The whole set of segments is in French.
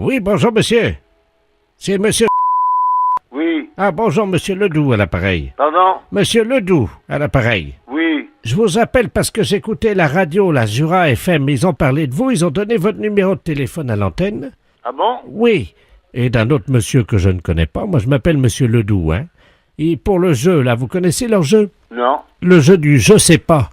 Oui, bonjour, monsieur. C'est monsieur... Oui. Ah, bonjour, monsieur Ledoux à l'appareil. Pardon? Monsieur Ledoux à l'appareil. Oui. Je vous appelle parce que j'écoutais la radio, la Jura FM. Ils ont parlé de vous, ils ont donné votre numéro de téléphone à l'antenne. Ah bon? Oui. Et d'un autre monsieur que je ne connais pas. Moi, je m'appelle monsieur Ledoux, hein. Et pour le jeu, là, vous connaissez leur jeu? Non. Le jeu du je sais pas.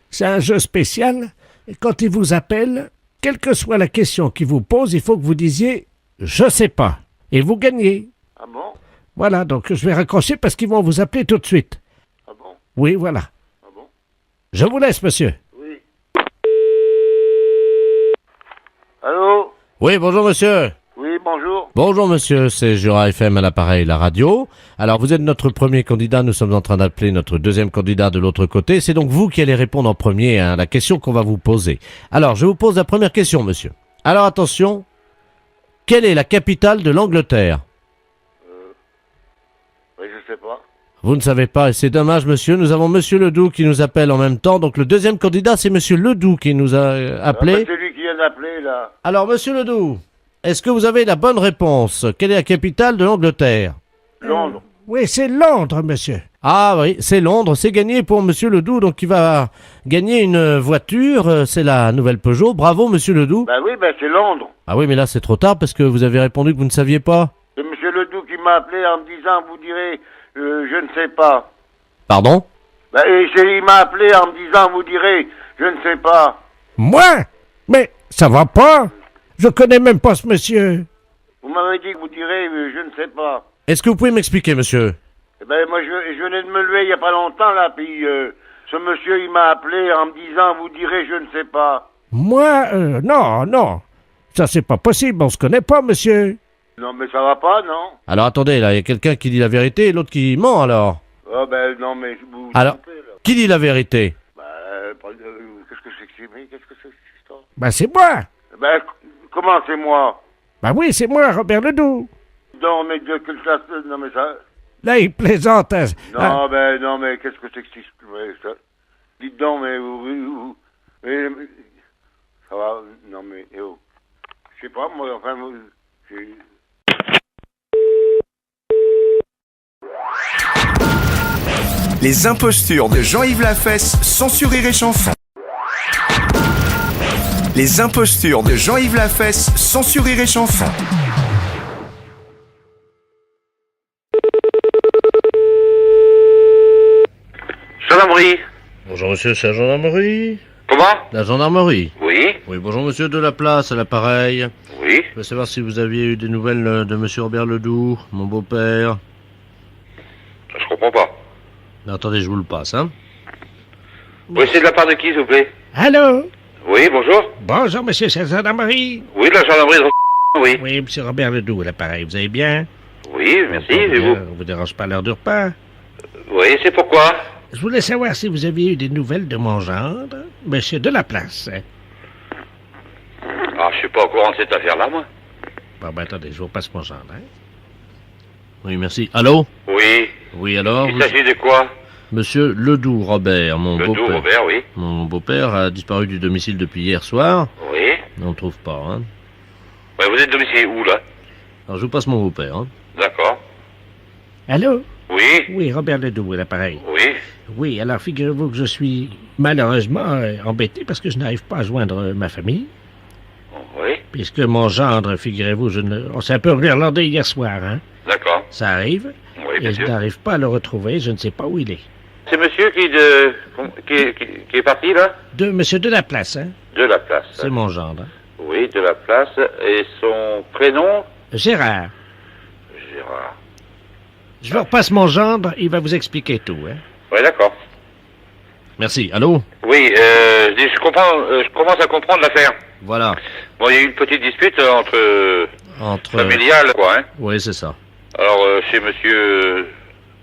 C'est un jeu spécial. Et quand ils vous appellent, quelle que soit la question qu'ils vous posent, il faut que vous disiez je sais pas. Et vous gagnez. Ah bon? Voilà, donc je vais raccrocher parce qu'ils vont vous appeler tout de suite. Ah bon? Oui, voilà. Ah bon? Je vous laisse, monsieur. Oui. Allô? Oui, bonjour, monsieur. Oui, bonjour. Bonjour, monsieur, c'est Jura FM à l'appareil, la radio. Alors, vous êtes notre premier candidat, nous sommes en train d'appeler notre deuxième candidat de l'autre côté. C'est donc vous qui allez répondre en premier à la question qu'on va vous poser. Alors, je vous pose la première question, monsieur. Alors, attention. Quelle est la capitale de l'Angleterre? Oui, je sais pas. Vous ne savez pas, et c'est dommage, monsieur. Nous avons monsieur Ledoux qui nous appelle en même temps. Donc, le deuxième candidat, c'est monsieur Ledoux qui nous a appelé. C'est lui qui vient d'appeler, là. Alors, monsieur Ledoux, est-ce que vous avez la bonne réponse? Quelle est la capitale de l'Angleterre? Londres. Oui, c'est Londres, monsieur. Ah oui, c'est Londres. C'est gagné pour monsieur Ledoux, donc il va gagner une voiture. C'est la nouvelle Peugeot. Bravo, monsieur Ledoux. Ben oui, ben c'est Londres. Ah oui, mais là, c'est trop tard parce que vous avez répondu que vous ne saviez pas. C'est monsieur Ledoux qui m'a appelé en me disant, vous direz, je ne sais pas. Pardon? Ben, il m'a appelé en me disant, vous direz, je ne sais pas. Moi? Mais ça va pas. Je connais même pas ce monsieur. Vous m'avez dit que vous direz, je ne sais pas. Est-ce que vous pouvez m'expliquer, monsieur? Eh ben, moi, je venais de me lever il y a pas longtemps, là, puis ce monsieur, il m'a appelé en me disant, vous direz, je ne sais pas. Moi, non. Ça, c'est pas possible. On se connaît pas, monsieur. Non, mais ça va pas, non? Alors, attendez, là, il y a quelqu'un qui dit la vérité et l'autre qui ment, alors. Ah, ben, non, mais vous vous Alors, trompez, là. qui dit la vérité? Ben, qu'est-ce que c'est que c'est? Mais qu'est-ce que c'est que cette histoire? Ben, c'est moi. Ben, comment c'est moi? Ben oui, c'est moi, Robert Ledoux. Non, mais de quelle classe? Non, mais ça... Là, il plaisante. Hein. Non, ben, non, mais qu'est-ce que c'est que cette histoire? Ça... Dites donc, mais mais, ça va, non, mais, je sais pas, moi, enfin, Les impostures de Jean-Yves Lafesse, sans Rire et Chanson. Les impostures de Jean-Yves Lafesse, sans Rire et Chanson. Gendarmerie. Bonjour, monsieur, c'est la gendarmerie. Comment? La gendarmerie. Oui. Oui, bonjour, monsieur de la place, à l'appareil. Oui. Je veux savoir si vous aviez eu des nouvelles de monsieur Robert Ledoux, mon beau-père. Je comprends pas. Mais attendez, je vous le passe, hein. Oui, c'est de la part de qui, s'il vous plaît? Allô? Oui, bonjour. Bonjour, monsieur, c'est la gendarmerie. Oui, de la gendarmerie de... Oui. Oui, monsieur Robert Ledoux, à l'appareil, vous allez bien? Oui, merci, et vous? On vous dérange pas à l'heure du repas? Oui, c'est pourquoi? Je voulais savoir si vous aviez eu des nouvelles de mon gendre, monsieur de la place. Ah, je suis pas au courant de cette affaire-là, moi. Bon, ben attendez, je vous passe mon gendre, hein. Oui, merci. Allô? Oui. Oui, alors? Il s'agit de quoi? Monsieur Ledoux Robert, mon Ledoux, beau-père. Robert, oui. Mon beau-père a disparu du domicile depuis hier soir. Oui. On ne trouve pas, hein. Ouais, vous êtes domicilié où, là? Alors, je vous passe mon beau-père, hein. D'accord. Allô? Oui. Oui, Robert Ledoux, à l'appareil. Oui. Oui, alors figurez-vous que je suis malheureusement embêté parce que je n'arrive pas à joindre ma famille. Oui. Puisque mon gendre, figurez-vous, on s'est un peu irlandais hier soir, hein. D'accord. Ça arrive. Oui, Et bien je sûr. n'arrive pas à le retrouver, je ne sais pas où il est. C'est monsieur qui est parti, là? De monsieur de la place, hein. De la place. C'est mon gendre. Oui, de la place. Et son prénom? Gérard. Gérard. Je vous repasse mon gendre, il va vous expliquer tout, hein. Oui, d'accord. Merci. Allô? Oui, je comprends, je commence à comprendre l'affaire. Voilà. Bon, il y a eu une petite dispute entre familiale, quoi, hein. Oui, c'est ça. Alors, chez monsieur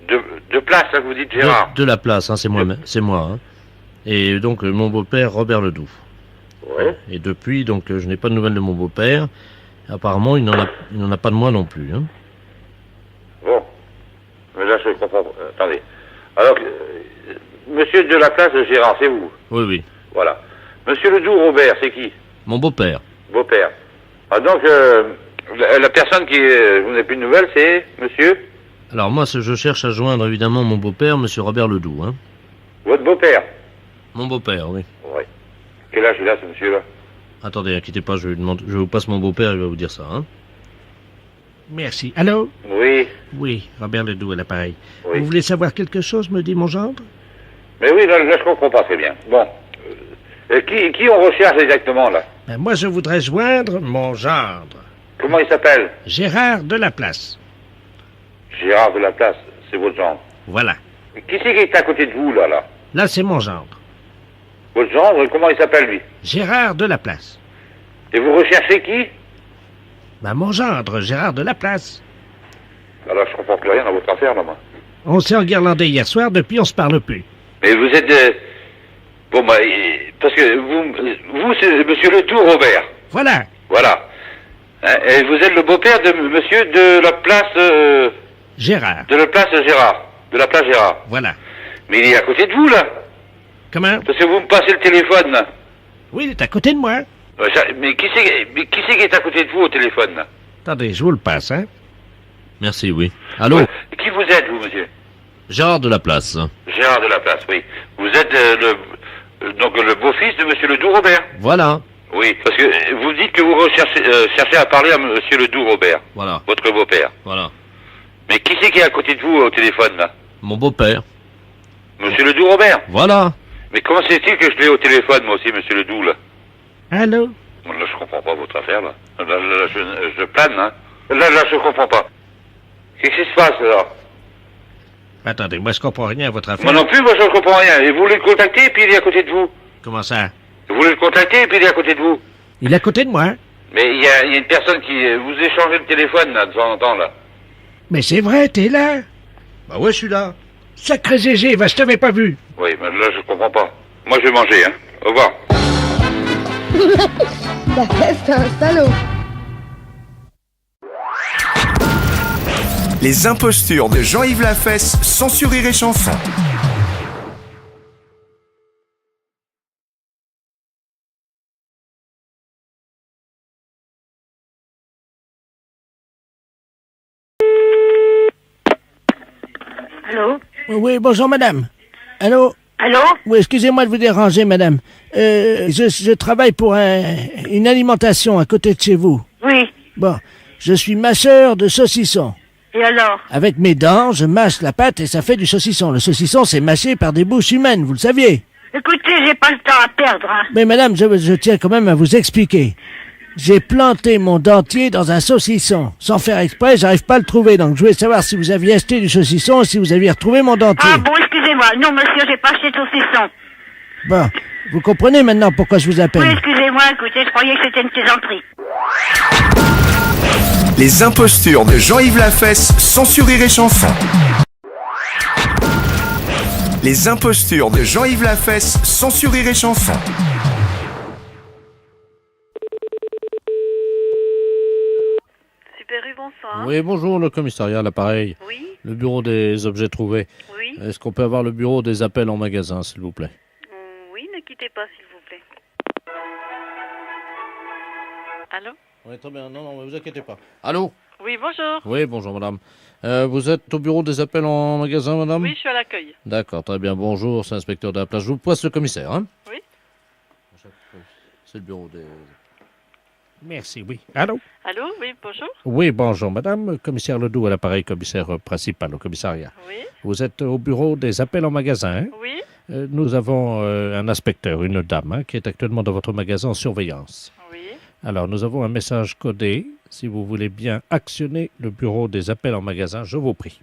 de place, là, que vous dites, Gérard. De la place, hein, c'est moi, hein. Et donc, mon beau-père, Robert Ledoux. Oui. Et depuis, donc, je n'ai pas de nouvelles de mon beau-père. Apparemment, il n'en a pas de moi non plus, hein. Bon. Mais là, je comprends. Attendez. Alors, monsieur de la place, Gérard, c'est vous? Oui, oui. Voilà. Monsieur Ledoux Robert, c'est qui? Mon beau-père. Beau-père. Ah, donc, La personne qui vous n'avez plus de nouvelles, c'est monsieur? Alors moi, je cherche à joindre évidemment mon beau-père, monsieur Robert Ledoux. Hein. Votre beau-père? Mon beau-père, oui. Oui. Quel âge il a, ce monsieur-là? Attendez, inquiétez pas, je vous passe mon beau-père, il va vous dire ça. Hein. Merci. Allô? Oui. Oui, Robert Ledoux à l'appareil. Oui. Vous voulez savoir quelque chose, me dit mon gendre? Mais oui, là, je comprends pas très bien. Bon. Qui on recherche exactement, là? Ben, moi, je voudrais joindre mon gendre, Comment il s'appelle? Gérard de la Place. Gérard de la Place, c'est votre gendre. Voilà. Qui c'est qui est à côté de vous, là? Là, c'est mon gendre. Votre gendre, comment il s'appelle, lui? Gérard de la Place. Et vous recherchez qui? Ben, mon gendre, Gérard de la Place. Alors, je comprends plus rien dans votre affaire, là, moi. On s'est enguirlandé hier soir, depuis on se parle plus. Mais vous êtes... Bon, bah, parce que vous c'est monsieur Ledoux Robert. Voilà. Voilà. Hein, et vous êtes le beau-père de monsieur de la place... Gérard. De la place Gérard. De la place Gérard. Voilà. Mais il est à côté de vous, là. Comment? Parce que vous me passez le téléphone, là. Oui, il est à côté de moi. Mais qui c'est qui est à côté de vous au téléphone, là? Attendez, je vous le passe, hein. Merci, oui. Allô? Ouais. Qui vous êtes, vous, monsieur? Gérard de la Place. Gérard de la Place, oui. Vous êtes donc le beau-fils de monsieur Ledoux Robert. Voilà. Oui, parce que vous dites que vous cherchez à parler à monsieur Ledoux Robert. Voilà. Votre beau-père. Voilà. Mais qui c'est qui est à côté de vous au téléphone, là? Mon beau-père. Monsieur Ledoux Robert. Voilà. Mais comment c'est-il que je l'ai au téléphone, moi aussi, monsieur Ledoux, là? Allô? Bon, là, je comprends pas votre affaire, là. Là, je plane, hein. Là, je comprends pas. Qu'est-ce qui se passe, là? Attendez, moi, je comprends rien à votre affaire. Moi non plus, moi, je ne comprends rien. Et vous voulez le contacter, et puis il est à côté de vous. Comment ça? Vous voulez le contacter, et puis il est à côté de vous. Il est à côté de moi. Mais il y a une personne qui... Vous échangez le téléphone, là, de temps en temps, là. Mais c'est vrai, t'es là? Bah ouais, je suis là. Sacré Gégé, va, je t'avais pas vu. Oui, mais là, je comprends pas. Moi, je vais manger, hein. Au revoir. C'est un salaud. Les impostures de Jean-Yves Lafesse, sans sourire et chanson. Allô? Oui, bonjour, madame. Allô? Allô? Oui, excusez-moi de vous déranger, madame. Je travaille pour une alimentation à côté de chez vous. Oui. Bon, je suis mâcheur de saucisson. Et alors? Avec mes dents, je mâche la pâte et ça fait du saucisson. Le saucisson, c'est mâché par des bouches humaines, vous le saviez. Écoutez, j'ai pas le temps à perdre, hein. Mais madame, je tiens quand même à vous expliquer. J'ai planté mon dentier dans un saucisson. Sans faire exprès, j'arrive pas à le trouver. Donc je voulais savoir si vous aviez acheté du saucisson et si vous aviez retrouvé mon dentier. Ah bon, excusez-moi. Non, monsieur, j'ai pas acheté de saucisson. Bon, vous comprenez maintenant pourquoi je vous appelle. Oui, excusez-moi, écoutez, je croyais que c'était une plaisanterie. Les impostures de Jean-Yves Lafesse, sans sourire et chanson. Les impostures de Jean-Yves Lafesse, sans sourire et chanson. Super U, bonsoir. Oui, bonjour, le commissariat, l'appareil. Oui, Le bureau des objets trouvés. oui. Est-ce qu'on peut avoir le bureau des appels en magasin, s'il vous plaît? Oui, ne quittez pas, s'il vous plaît. Allô? Oui, très bien. Non, vous inquiétez pas. Allô? Oui, bonjour. Oui, bonjour, madame. Vous êtes au bureau des appels en magasin, madame? Oui, je suis à l'accueil. D'accord, très bien. Bonjour, c'est l'inspecteur de la place. Je vous passe le commissaire, hein? Oui. C'est le bureau des... Merci, oui. Allô? Allô? Oui, bonjour. Oui, bonjour, madame. Commissaire Ledoux à l'appareil, commissaire principal au commissariat. Oui, Vous êtes au bureau des appels en magasin, hein? oui, Nous avons un inspecteur, une dame, hein, qui est actuellement dans votre magasin en surveillance. oui. Alors, nous avons un message codé. Si vous voulez bien actionner le bureau des appels en magasin, je vous prie.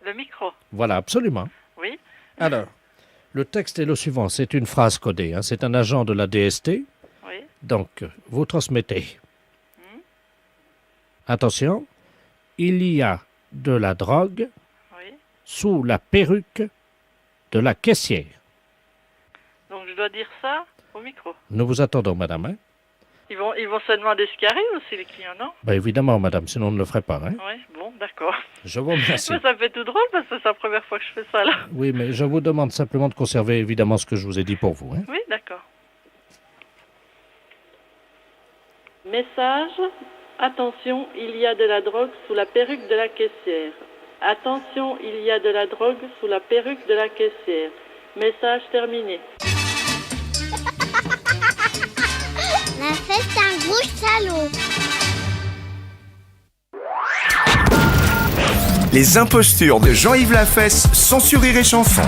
Le micro. Voilà, absolument. Oui, Alors, le texte est le suivant. C'est une phrase codée, hein. C'est un agent de la DST. oui. Donc, vous transmettez. Attention, il y a de la drogue Oui. sous la perruque de la caissière. Donc je dois dire ça au micro. Nous vous attendons, madame, hein? Ils vont se demander ce qui arrive aussi, les clients, non? Ben, évidemment, madame, sinon on ne le ferait pas, hein? Oui, bon, d'accord. Je vous remercie. Ça fait tout drôle parce que c'est la première fois que je fais ça, là. Oui, mais je vous demande simplement de conserver évidemment ce que je vous ai dit pour vous, hein? Oui, d'accord. Message Attention, il y a de la drogue sous la perruque de la caissière. Attention, il y a de la drogue sous la perruque de la caissière. Message terminé. La fête, c'est un gros salaud. Les impostures de Jean-Yves Lafesse, sans sourire et chanson.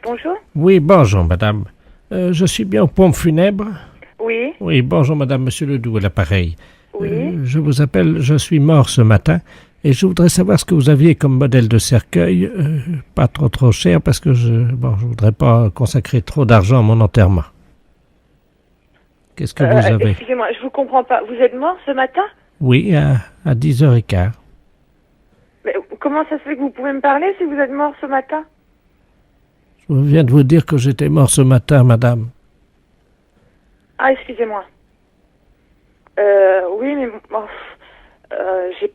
Bonjour. Oui, bonjour, madame. Je suis bien aux pompes funèbres. Oui. Oui, bonjour, madame, monsieur Ledoux à l'appareil. Oui. Je vous appelle, je suis mort ce matin et je voudrais savoir ce que vous aviez comme modèle de cercueil. Pas trop cher parce que je voudrais pas consacrer trop d'argent à mon enterrement. Qu'est-ce que vous avez? Excusez-moi, je vous comprends pas. Vous êtes mort ce matin? Oui, à 10h15. Mais comment ça se fait que vous pouvez me parler si vous êtes mort ce matin? Je viens de vous dire que j'étais mort ce matin, madame. Ah, excusez-moi. Oui, mais bon, j'ai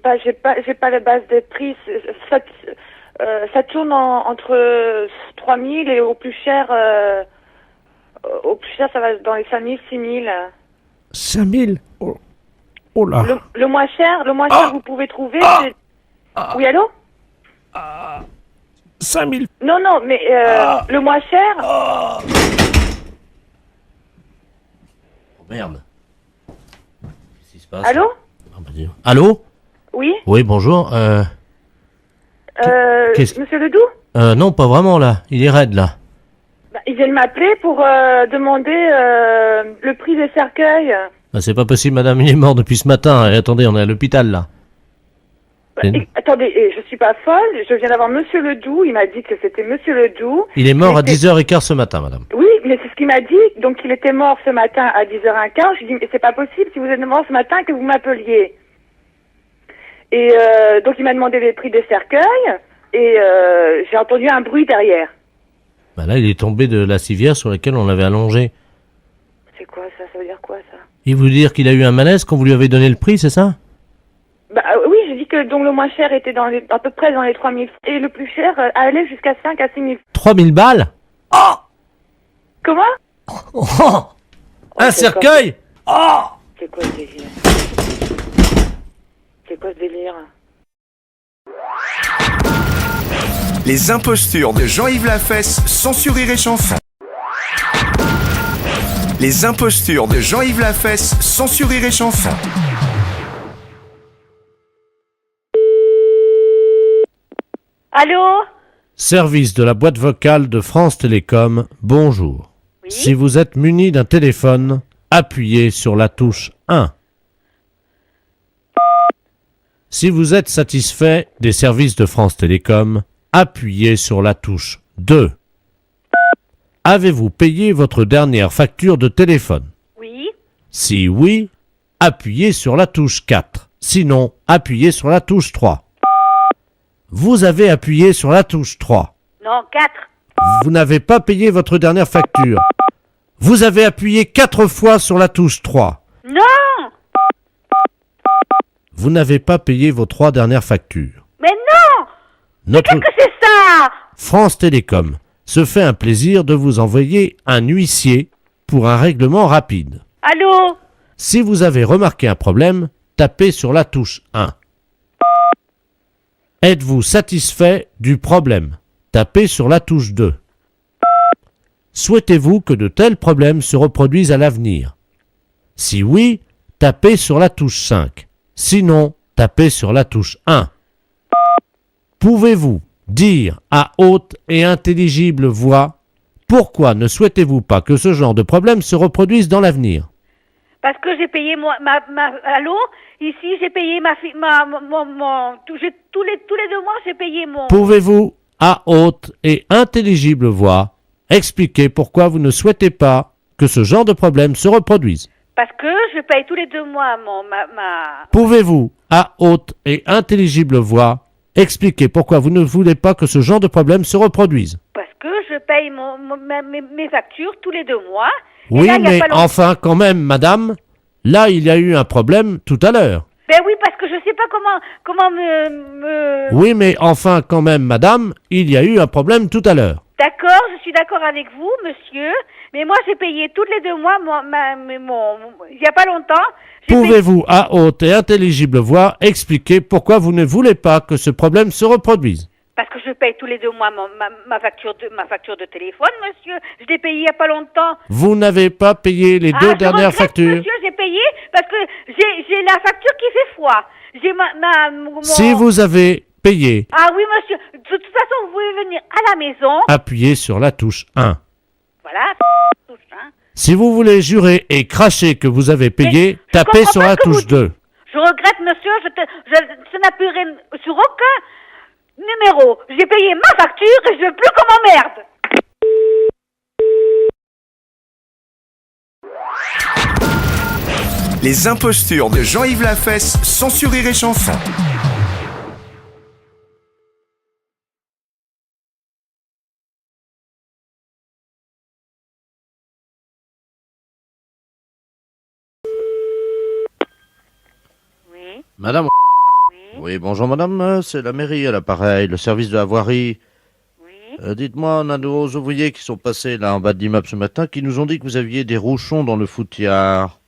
pas la base des prix. Ça tourne entre 3000 et au plus cher, ça va dans les 5000, 6000. 5000? Oh là. Le moins cher que vous pouvez trouver, c'est... Oui, allô? 5000. Non, mais le moins cher... Oh merde. Qu'est-ce qui se passe? Allô? Allô? Oui? Oui, bonjour. Qu'est-ce- Monsieur Ledoux? Non, pas vraiment là. Il est raide là. Ils viennent m'appeler pour demander le prix des cercueils. Ah, c'est pas possible, madame. Il est mort depuis ce matin. Et attendez, on est à l'hôpital là. Attendez, je suis pas folle. Je viens d'avoir Monsieur Ledoux. Il m'a dit que c'était Monsieur Ledoux. Il est mort à 10h15 ce matin, madame. Oui, mais c'est ce qu'il m'a dit. Donc il était mort ce matin à 10h15. Je lui ai dit, mais c'est pas possible si vous êtes mort ce matin que vous m'appeliez. Et donc il m'a demandé les prix des cercueils. Et j'ai entendu un bruit derrière. Bah là, il est tombé de la civière sur laquelle on l'avait allongé. C'est quoi ça? Ça veut dire quoi ça? Il veut dire qu'il a eu un malaise quand vous lui avez donné le prix, c'est ça? Bah oui, j'ai dit que donc le moins cher était à peu près dans les 3000 et le plus cher allait jusqu'à 5 à 6000. 3000 balles? Oh! Comment? Oh! Un cercueil? Oh! C'est quoi ce délire? C'est quoi ce délire? Les impostures de Jean-Yves Lafesse, sans sourire et chanson. Les impostures de Jean-Yves Lafesse, sans sourire et chanson. Allô? Service de la boîte vocale de France Télécom, bonjour. Oui? Si vous êtes muni d'un téléphone, appuyez sur la touche 1. Si vous êtes satisfait des services de France Télécom, appuyez sur la touche 2. Avez-vous payé votre dernière facture de téléphone? Oui? Si oui, appuyez sur la touche 4. Sinon, appuyez sur la touche 3. Vous avez appuyé sur la touche 3. Non, 4. Vous n'avez pas payé votre dernière facture. Vous avez appuyé 4 fois sur la touche 3. Non! Vous n'avez pas payé vos 3 dernières factures. Mais non! Notre Qu'est-ce que c'est ça? France Télécom se fait un plaisir de vous envoyer un huissier pour un règlement rapide. Allô? Si vous avez remarqué un problème, tapez sur la touche 1. Êtes-vous satisfait du problème? Tapez sur la touche 2. Souhaitez-vous que de tels problèmes se reproduisent à l'avenir? Si oui, tapez sur la touche 5. Sinon, tapez sur la touche 1. Pouvez-vous dire à haute et intelligible voix pourquoi ne souhaitez-vous pas que ce genre de problème se reproduise dans l'avenir? Parce que j'ai payé allô? Ici, j'ai payé tous les 2 mois, j'ai payé mon... Pouvez-vous, à haute et intelligible voix, expliquer pourquoi vous ne souhaitez pas que ce genre de problème se reproduise? Parce que je paye tous les 2 mois Pouvez-vous, à haute et intelligible voix, expliquer pourquoi vous ne voulez pas que ce genre de problème se reproduise? Parce que je paye mes factures tous les 2 mois. Oui, là, mais enfin, quand même, madame, là, il y a eu un problème tout à l'heure. Ben oui, parce que je sais pas comment me... Oui, mais enfin, quand même, madame, il y a eu un problème tout à l'heure. D'accord, je suis d'accord avec vous, monsieur, mais moi j'ai payé tous les 2 mois, il y a pas longtemps, j'ai payé... Pouvez-vous, à haute et intelligible voix, expliquer pourquoi vous ne voulez pas que ce problème se reproduise? Parce que je paye tous les 2 mois ma facture de téléphone, monsieur. Je l'ai payé il y a pas longtemps. Vous n'avez pas payé les deux Je dernières regrette, factures. monsieur, j'ai payé parce que j'ai la facture qui fait foi. J'ai Si vous avez payé, Ah oui, monsieur. De toute façon, vous pouvez venir à la maison. appuyez sur la touche 1. Voilà. Touche, hein. Si vous voulez jurer et cracher que vous avez payé, je tapez comprends sur pas la ce que vous touche 2. Je regrette, monsieur. Je n'appuierai sur aucun numéro. J'ai payé ma facture et je veux plus qu'on m'emmerde. Les impostures de Jean-Yves Lafesse, sans sourire et chanson. Oui. Madame. Oui. Oui, bonjour madame, c'est la mairie à l'appareil, le service de la voirie. Oui. Dites-moi, on a nos ouvriers qui sont passés là en bas de l'immeuble ce matin qui nous ont dit que vous aviez des rouchons dans le foutiard.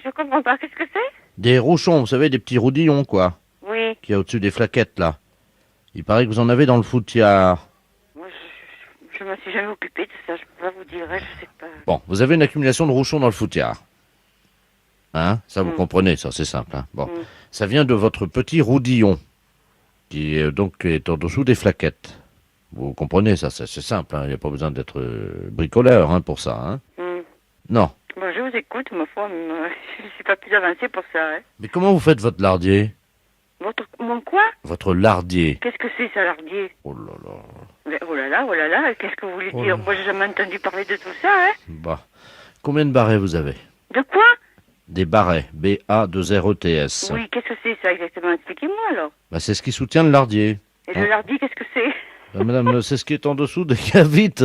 Je comprends pas. Qu'est-ce que c'est? Des rouchons, vous savez, des petits roudillons quoi, Oui. qu'il y a au-dessus des flaquettes là. Il paraît que vous en avez dans le foutiard. Moi, je me suis jamais occupée de ça. Je peux pas vous dire. Je sais pas. Bon, vous avez une accumulation de rouchons dans le foutiard. Hein? Ça vous Mm. comprenez, ça c'est simple. Hein? Bon, Mm. ça vient de votre petit roudillon, qui donc est en dessous des flaquettes. Vous comprenez, ça c'est simple, hein? Il n'y a pas besoin d'être bricoleur hein, pour ça. Hein? Mm. Non. Bon, je vous écoute, ma foi, je ne suis pas plus avancée pour ça. Hein. Mais comment vous faites votre lardier? Mon quoi? Votre lardier. Qu'est-ce que c'est, ça, lardier? Oh là là. Mais, oh là là, qu'est-ce que vous voulez Oh dire? là. Moi, j'ai jamais entendu parler de tout ça, hein? Bah. Combien de barrets vous avez? De quoi? Des barrets. B-A-2-R-E-T-S. Oui, qu'est-ce que c'est, ça, exactement? Expliquez-moi, alors. Bah, c'est ce qui soutient le lardier. Et le lardi, qu'est-ce que c'est? Bah, madame, c'est ce qui est en dessous des gavites.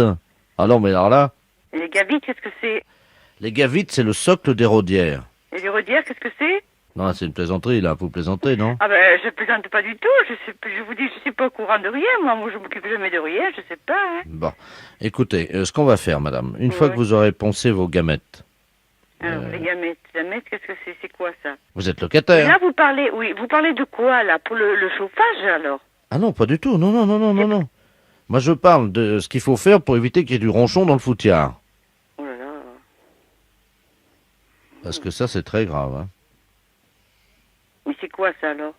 Ah non, mais alors là, Et les gavites, qu'est-ce que c'est? les gavites, c'est le socle des rodières. Et les rodières, qu'est-ce que c'est? Non, c'est une plaisanterie, là. Vous plaisantez, non? Ah ben, je plaisante pas du tout. Je vous dis, je suis pas au courant de rien. Moi, je m'occupe jamais de rien. Je sais pas. Hein. Bon. Écoutez, ce qu'on va faire, madame, une fois que vous aurez poncé vos gamètes, Alors, les gamètes, qu'est-ce que c'est? C'est quoi ça? vous êtes Et locataire. là, vous parlez de quoi là? Pour le chauffage alors? Ah non, pas du tout. Non, non, non, non, non, non. Moi, je parle de ce qu'il faut faire pour éviter qu'il y ait du ronchon dans le foutiard. Oh là là. Parce que ça, c'est très grave. Hein. Mais c'est quoi ça alors?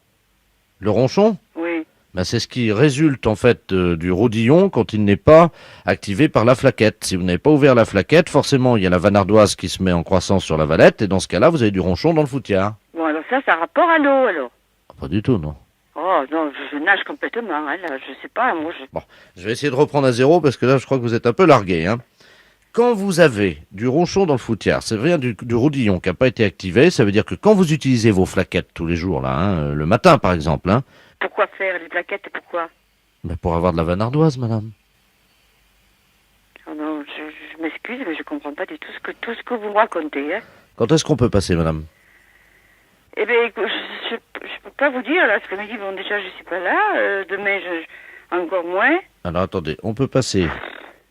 Le ronchon, Oui. ben, c'est ce qui résulte en fait du rodillon quand il n'est pas activé par la flaquette. Si vous n'avez pas ouvert la flaquette, forcément, il y a la vanardoise qui se met en croissance sur la valette, et dans ce cas-là, vous avez du ronchon dans le foutiard. Bon alors ça a rapport à l'eau alors? Ah, pas du tout, non. Oh non, je nage complètement. Hein, là, je sais pas. Moi, je... Bon, je vais essayer de reprendre à zéro parce que là, je crois que vous êtes un peu largué. Hein. Quand vous avez du ronchon dans le foutiard, ça vient du rodillon qui n'a pas été activé. Ça veut dire que quand vous utilisez vos flaquettes tous les jours, là, hein, le matin par exemple, hein, Pourquoi faire les plaquettes? Pourquoi? ben, pour avoir de la vanardoise, madame. Oh non, je m'excuse, mais je comprends pas du tout tout ce que vous me racontez. Hein. Quand est-ce qu'on peut passer, madame? Eh bien, je peux pas vous dire, là, cet après-midi, bon, déjà, je suis pas là. Demain, encore moins. Alors attendez, on peut passer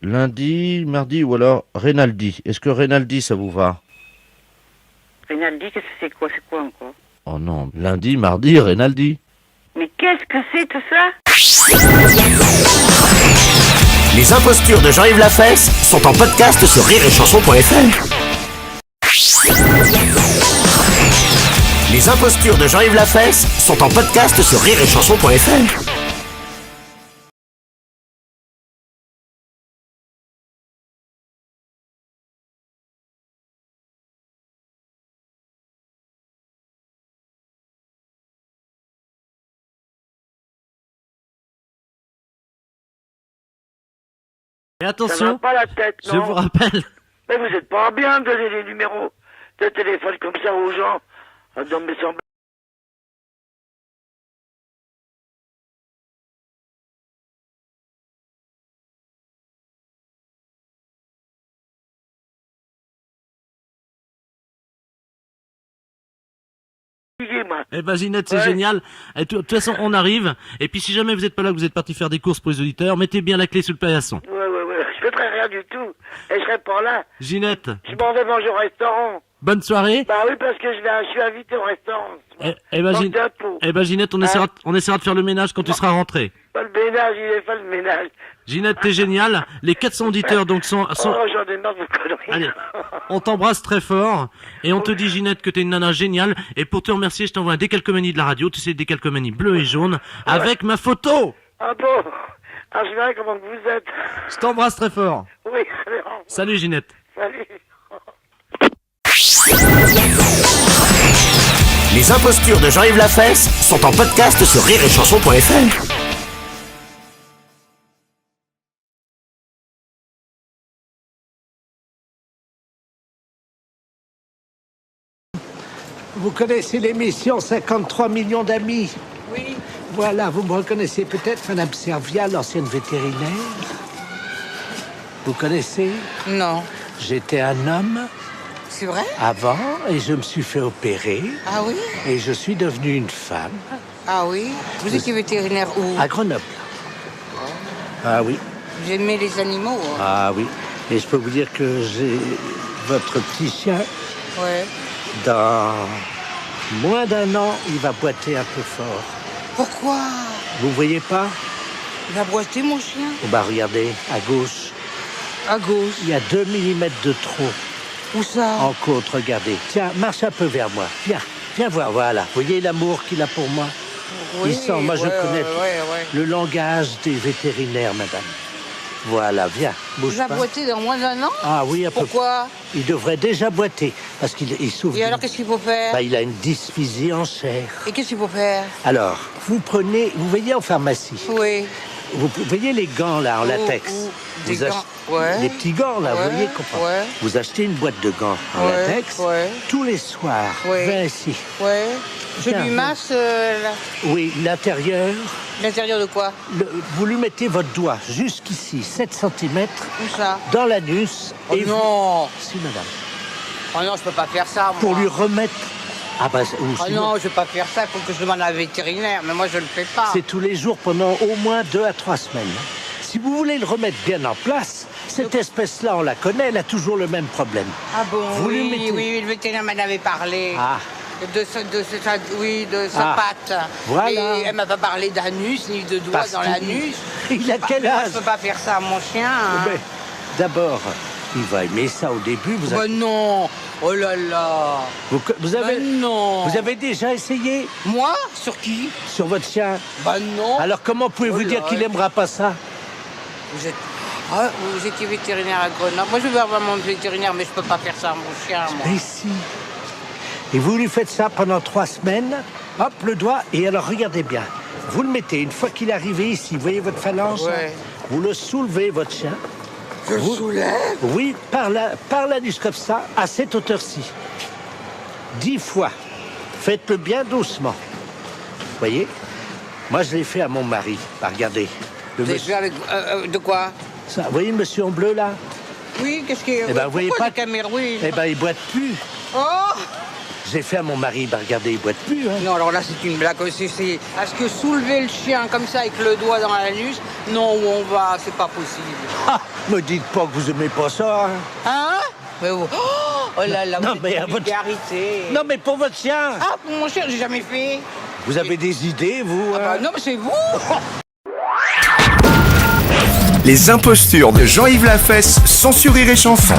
lundi, mardi ou alors Rinaldi. Est-ce que Rinaldi, ça vous va? Rinaldi, qu'est-ce que c'est quoi? C'est quoi encore? Oh non, lundi, mardi, Rinaldi. Mais qu'est-ce que c'est tout ça? Les impostures de Jean-Yves Lafesse sont en podcast sur rireetchanson.fr. Les impostures de Jean-Yves Lafesse sont en podcast sur rireetchanson.fr. Et Ça attention, va pas la tête, je non? vous rappelle. Mais vous êtes pas bien de donner des numéros de téléphone comme ça aux gens. Ah, non, mais semble moi. Eh ben Ginette, c'est Ouais. génial. Et de toute façon, on arrive. Et puis si jamais vous êtes pas là, que vous êtes parti faire des courses pour les auditeurs, mettez bien la clé sous le paillasson. Ouais. Je ferai rien du tout. Et je serai pas là. Ginette, Je m'en vais manger au restaurant. bonne soirée. Bah oui, parce que je suis invité au restaurant. Eh ben, Manque d'impôts. Ginette, on essaiera de faire le ménage quand tu seras rentré. Pas le ménage, il est pas le ménage. Ginette, t'es génial. Les 400 auditeurs donc sont... Oh, j'en ai marre de conneries. Allez, on t'embrasse très fort et on te dit Ginette que t'es une nana géniale et pour te remercier je t'envoie un décalcomanie de la radio, tu sais, décalcomanie bleu et jaune avec ma photo. Ah bon? Ah, je verrai comment vous êtes. Je t'embrasse très fort. Oui, allez, Salut Ginette. salut. Les impostures de Jean-Yves Lafesse sont en podcast sur rireetchanson.fr. Vous connaissez l'émission 53 millions d'amis? Oui. Voilà, vous me reconnaissez peut-être, Madame Servia, l'ancienne vétérinaire. Vous connaissez? Non. J'étais un homme C'est vrai? avant et je me suis fait opérer Ah oui? et je suis devenu une femme Ah oui? Vous étiez vétérinaire où? à Grenoble. Ah oui, Vous aimez les animaux? Hein? ah oui. Et je peux vous dire que j'ai votre petit chien, Ouais. dans moins d'un an, il va boiter un peu fort. Pourquoi? Vous voyez pas? Il va boiter, mon chien? Oh bah regardez, à gauche, À gauche. il y a 2 mm de trop. Où ça? En côte, regardez. Tiens, marche un peu vers moi. Viens voir, voilà. Vous voyez l'amour qu'il a pour moi? Oui, Il sent, moi je ouais, connais ouais. le langage des vétérinaires, madame. Voilà, viens, bouge Il va pas. boiter dans moins d'un an? Ah oui, un peu. Pourquoi? Il devrait déjà boiter, parce qu'il souffre. Et alors, qu'est-ce qu'il faut faire? Bah, il a une dysphysie en chair. Et qu'est-ce qu'il faut faire? Alors, vous voyez en pharmacie, Oui. vous voyez les gants là en latex. Des Vous gants, ouais. Les petits gants là, Ouais, vous voyez comment? ouais. Vous achetez une boîte de gants en Ouais, latex ouais. tous les soirs. Ouais. Viens ici. Ouais. Je Viens, lui viens. masse Oui, l'intérieur. l'intérieur de quoi? Vous lui mettez votre doigt jusqu'ici, 7 cm, Où ça? dans l'anus. Oh non! Si, madame. Oh non, je peux pas faire ça, moi. Pour lui remettre. Ah bah, ou Oh sinon, non, je vais pas faire ça, il faut que je demande à un vétérinaire, mais moi je le fais pas. c'est tous les jours pendant au moins 2 à 3 semaines. Si vous voulez le remettre bien en place, cette espèce-là, on la connaît, elle a toujours le même problème. Ah bon? Vous lui Oui, mettez- oui, le vétérinaire m'en avait parlé. Ah, De sa Ah, patte. voilà. Et elle m'a pas parlé d'anus, ni de doigts Parce dans qu'il- l'anus. il a quel Moi, âge? je peux pas faire ça à mon chien. Hein. mais d'abord, il va aimer ça au début. Bah non! Oh là là! Vous avez, Bah non! vous avez déjà essayé Moi? Sur qui? sur votre chien? Bah non! Alors comment pouvez-vous Oh dire là. qu'il aimera pas ça? Vous étiez vétérinaire à Grenoble. Moi, je vais avoir mon vétérinaire, mais je peux pas faire ça à mon chien, moi. Mais si. Et vous lui faites ça pendant 3 semaines, hop, le doigt, et alors regardez bien. Vous le mettez, une fois qu'il est arrivé ici, vous voyez votre phalange? Ouais. Vous le soulevez, votre chien. Je le soulève? Oui, par l'anus comme ça, à cette hauteur-ci. 10 fois. Faites-le bien doucement. Vous voyez? Moi, je l'ai fait à mon mari. Bah, regardez. Le Vous avez monsieur- fait avec... de quoi? ça, vous voyez le monsieur en bleu, là? Oui, qu'est-ce qu'il y a? Eh ben, vous voyez Pourquoi pas les caméras? Oui. Eh ben, il boite plus. Oh! J'ai fait à mon mari. Bah, regardez, il boite plus, hein. Non, alors là, c'est une blague aussi. Est-ce que soulever le chien comme ça avec le doigt dans l'anus? Non, où on va, c'est pas possible. Ah, me dites pas que vous aimez pas ça, hein. Hein? Mais vous... Oh là là, Non, vous mais êtes à une votre- vulgarité. Non, mais pour votre chien. Ah, pour mon chien, j'ai jamais fait. Vous avez des idées, vous? Ah bah hein? non, mais c'est vous. Les impostures de Jean-Yves Lafesse, sans sur Rire et Chanson.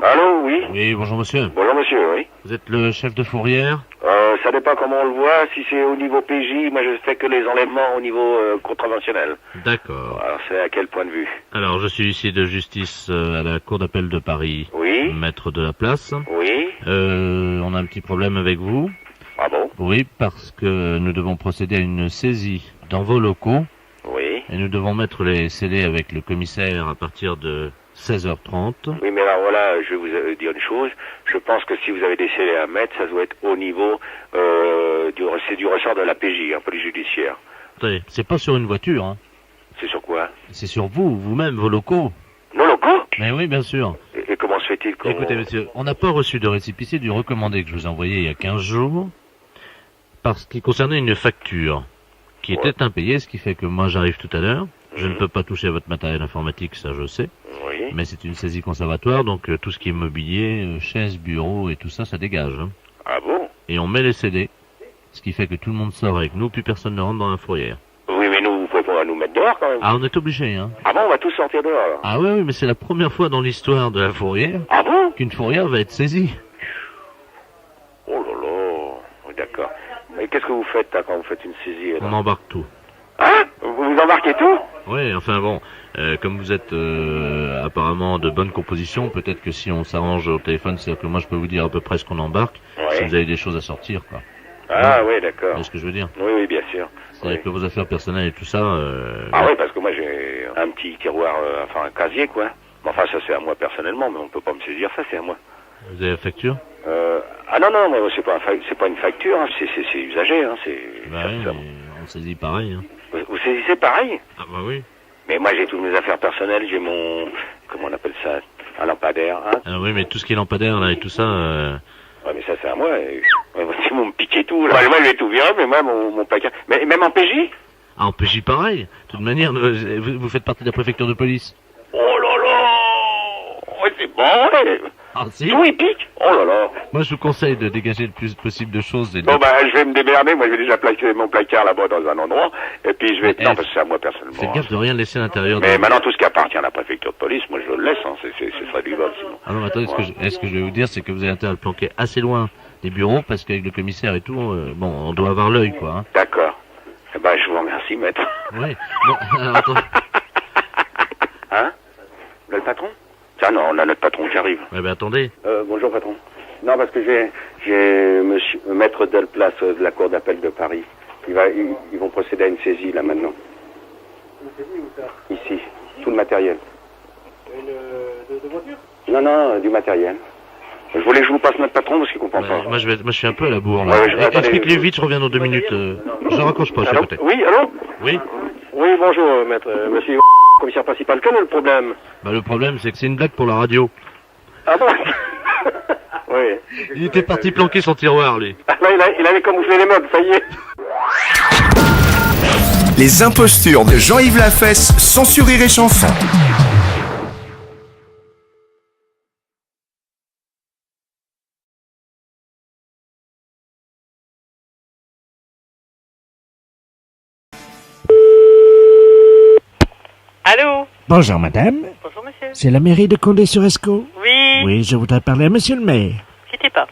Allô, oui? Oui, bonjour monsieur. Bonjour monsieur, oui. Vous êtes le chef de fourrière? Ça dépend comment on le voit. Si c'est au niveau PJ, moi je fais que les enlèvements au niveau contraventionnel. D'accord. Alors c'est à quel point de vue? Alors, je suis huissier de justice à la Cour d'appel de Paris. Oui. Maître de la place. Oui. On a un petit problème avec vous. Ah bon? Oui, parce que nous devons procéder à une saisie dans vos locaux. Oui. Et nous devons mettre les scellés avec le commissaire à partir de 16h30. Oui, mais alors voilà, je vais vous dire une chose. Je pense que si vous avez des scellés à mettre, ça doit être au niveau c'est du ressort de la PJ, police judiciaire. Attendez, c'est pas sur une voiture, hein. C'est sur quoi? C'est sur vous, vous-même, vos locaux. Nos locaux? Mais oui, bien sûr. Et comment se fait-il s'agit-il? Écoutez, monsieur, on n'a pas reçu de récépissé du recommandé que je vous ai envoyé il y a 15 jours, parce qu'il concernait une facture qui était impayée, ce qui fait que moi j'arrive tout à l'heure. Je ne peux pas toucher à votre matériel informatique, ça je sais. Oui. Mais c'est une saisie conservatoire, donc tout ce qui est mobilier, chaises, bureaux et tout ça, ça dégage. Hein. Ah bon? Et on met les CD, ce qui fait que tout le monde sort avec nous, plus personne ne rentre dans la fourrière. Oui, mais nous, vous pouvez pas nous mettre dehors quand même. Ah, on est obligé, hein. Ah bon, on va tous sortir dehors alors. Ah oui, mais c'est la première fois dans l'histoire de la fourrière qu'une fourrière va être saisie. Oh là là, oui, d'accord. Mais qu'est-ce que vous faites là, quand vous faites une saisie là? On embarque tout. Hein? Vous embarquez tout? Oui, enfin bon, comme vous êtes apparemment de bonne composition, peut-être que si on s'arrange au téléphone, c'est-à-dire que moi je peux vous dire à peu près ce qu'on embarque, si vous avez des choses à sortir, quoi. Ah oui, d'accord. C'est ce que je veux dire. Oui, oui, bien sûr. C'est-à-dire que vos affaires personnelles et tout ça... Ah oui, parce que moi j'ai un petit tiroir, enfin un casier quoi. Mais enfin ça c'est à moi personnellement, mais on peut pas me saisir ça, c'est à moi. Vous avez la facture? Ah non, non, c'est pas une facture, hein, c'est usagé, hein, c'est... Bah oui, mais on saisit pareil, hein. Vous saisissez pareil? Ah bah oui. Mais moi j'ai toutes mes affaires personnelles, j'ai mon... Comment on appelle ça? Un lampadaire, hein? Ah oui, mais tout ce qui est lampadaire là et tout ça... Ouais, mais ça c'est à moi. Ils vont me piquer tout. Là. Moi je vais tout virer, mais moi mon placard... Mais même en PJ? Ah, en PJ pareil. De toute manière, vous faites partie de la préfecture de police. Oh là là! Ouais, c'est bon, ouais. Ah si? Tout il pique? Oh là là! Moi je vous conseille de dégager le plus possible de choses. Et de... Bon bah je vais me démerder, moi je vais déjà placer mon placard là-bas dans un endroit, et puis je vais... Non, parce que c'est à moi personnellement. Faites gaffe de rien laisser à l'intérieur. Mais maintenant tout ce qui appartient à la préfecture de police, moi je le laisse, hein, ce serait du vol sinon. Ah non, attendez, ce que je vais vous dire, c'est que vous avez intérêt à le planquer assez loin des bureaux, parce qu'avec le commissaire et tout, bon, on doit avoir l'œil, quoi. Hein. D'accord. Eh ben je vous remercie, maître. Oui. Bon, alors attendez. Hein? Le patron? Ah non, on a notre patron qui arrive. Ouais, ben attendez. Bonjour patron. Non, parce que j'ai monsieur maître Delplace de la cour d'appel de Paris. Ils vont procéder à une saisie là maintenant. Une saisie où ça? Ici, tout le matériel. De voiture? Non, non, du matériel. Je voulais que je vous passe notre patron parce qu'il comprend pas. Moi je suis un peu à la bourre là. Explique-lui vite, je reviens dans 2 minutes. Je raccroche pas, je suis à côté. Oui, allô? Oui. Oui, bonjour, maître. Monsieur commissaire principal, quel est le problème? Bah le problème c'est que c'est une blague pour la radio. Ah bon? Oui. Il était parti planquer son tiroir, lui. Là, il avait camouflé les meubles, ça y est. Les impostures de Jean-Yves Lafesse, sans Rire et Chanson. Allô? Bonjour madame. Bonjour monsieur. C'est la mairie de Condé-sur-Escaut? Oui. Oui, je voudrais parler à monsieur le maire. Quittez pas.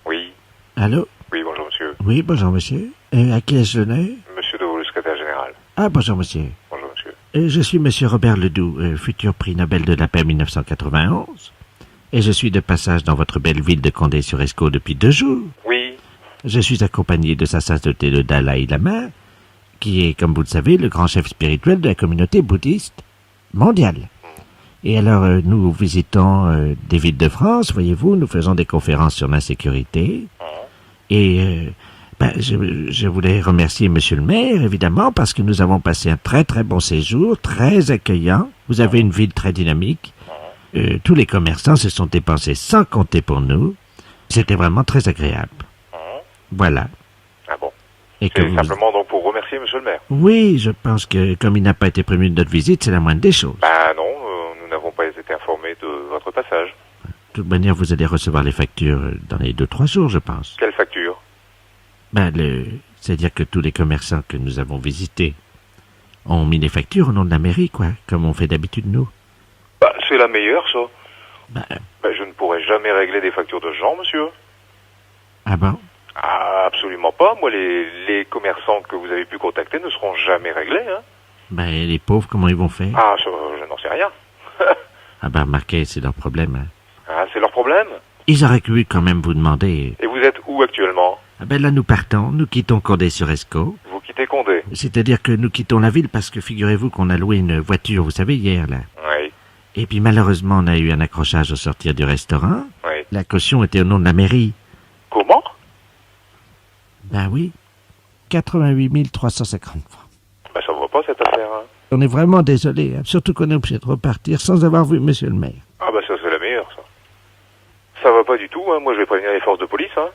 Oui. Allô? Oui, bonjour monsieur. Oui, bonjour monsieur. À qui ai-je l'honneur? Monsieur Deveau, le secrétaire général. Ah, bonjour monsieur. Bonjour monsieur. Je suis monsieur Robert Ledoux, futur prix Nobel de la paix 1991. Et je suis de passage dans votre belle ville de Condé-sur-Escaut depuis 2 jours. Oui. Je suis accompagné de sa sainteté le Dalai Lama, qui est, comme vous le savez, le grand chef spirituel de la communauté bouddhiste mondiale. Et alors, nous visitons des villes de France, voyez-vous, nous faisons des conférences sur l'insécurité. Et je voulais remercier monsieur le maire, évidemment, parce que nous avons passé un très très bon séjour, très accueillant. Vous avez une ville très dynamique. Tous les commerçants se sont dépensés sans compter pour nous. C'était vraiment très agréable. Voilà. Ah bon. Et que c'est simplement donc pour remercier monsieur le maire. Oui, je pense que comme il n'a pas été prévenu de notre visite, c'est la moindre des choses. Bah non, nous n'avons pas été informés de votre passage. De toute manière, vous allez recevoir les factures dans les 2-3 jours, je pense. Quelle facture? C'est-à-dire que tous les commerçants que nous avons visités ont mis les factures au nom de la mairie, quoi, comme on fait d'habitude nous. Bah, c'est la meilleure, ça. Je ne pourrai jamais régler des factures de gens, monsieur. Ah bon? Ah, absolument pas. Moi, les commerçants que vous avez pu contacter ne seront jamais réglés, hein. Les pauvres, comment ils vont faire? Ah, je n'en sais rien. Remarquez, c'est leur problème, hein. Ah, c'est leur problème? Ils auraient pu quand même vous demander... Et vous êtes où actuellement? Là, nous partons, nous quittons Condé-sur-Escaut. Vous quittez Condé? C'est-à-dire que nous quittons la ville parce que figurez-vous qu'on a loué une voiture, vous savez, hier, là. Oui. Et puis malheureusement, on a eu un accrochage au sortir du restaurant. Oui. La caution était au nom de la mairie. Comment? Oui. 88 350 francs. Ça ne va pas, cette affaire, hein. On est vraiment désolé, hein. Surtout qu'on est obligé de repartir sans avoir vu monsieur le maire. Ah bah ça c'est la meilleure, ça. Ça va pas du tout, hein. Moi je vais prévenir les forces de police, hein.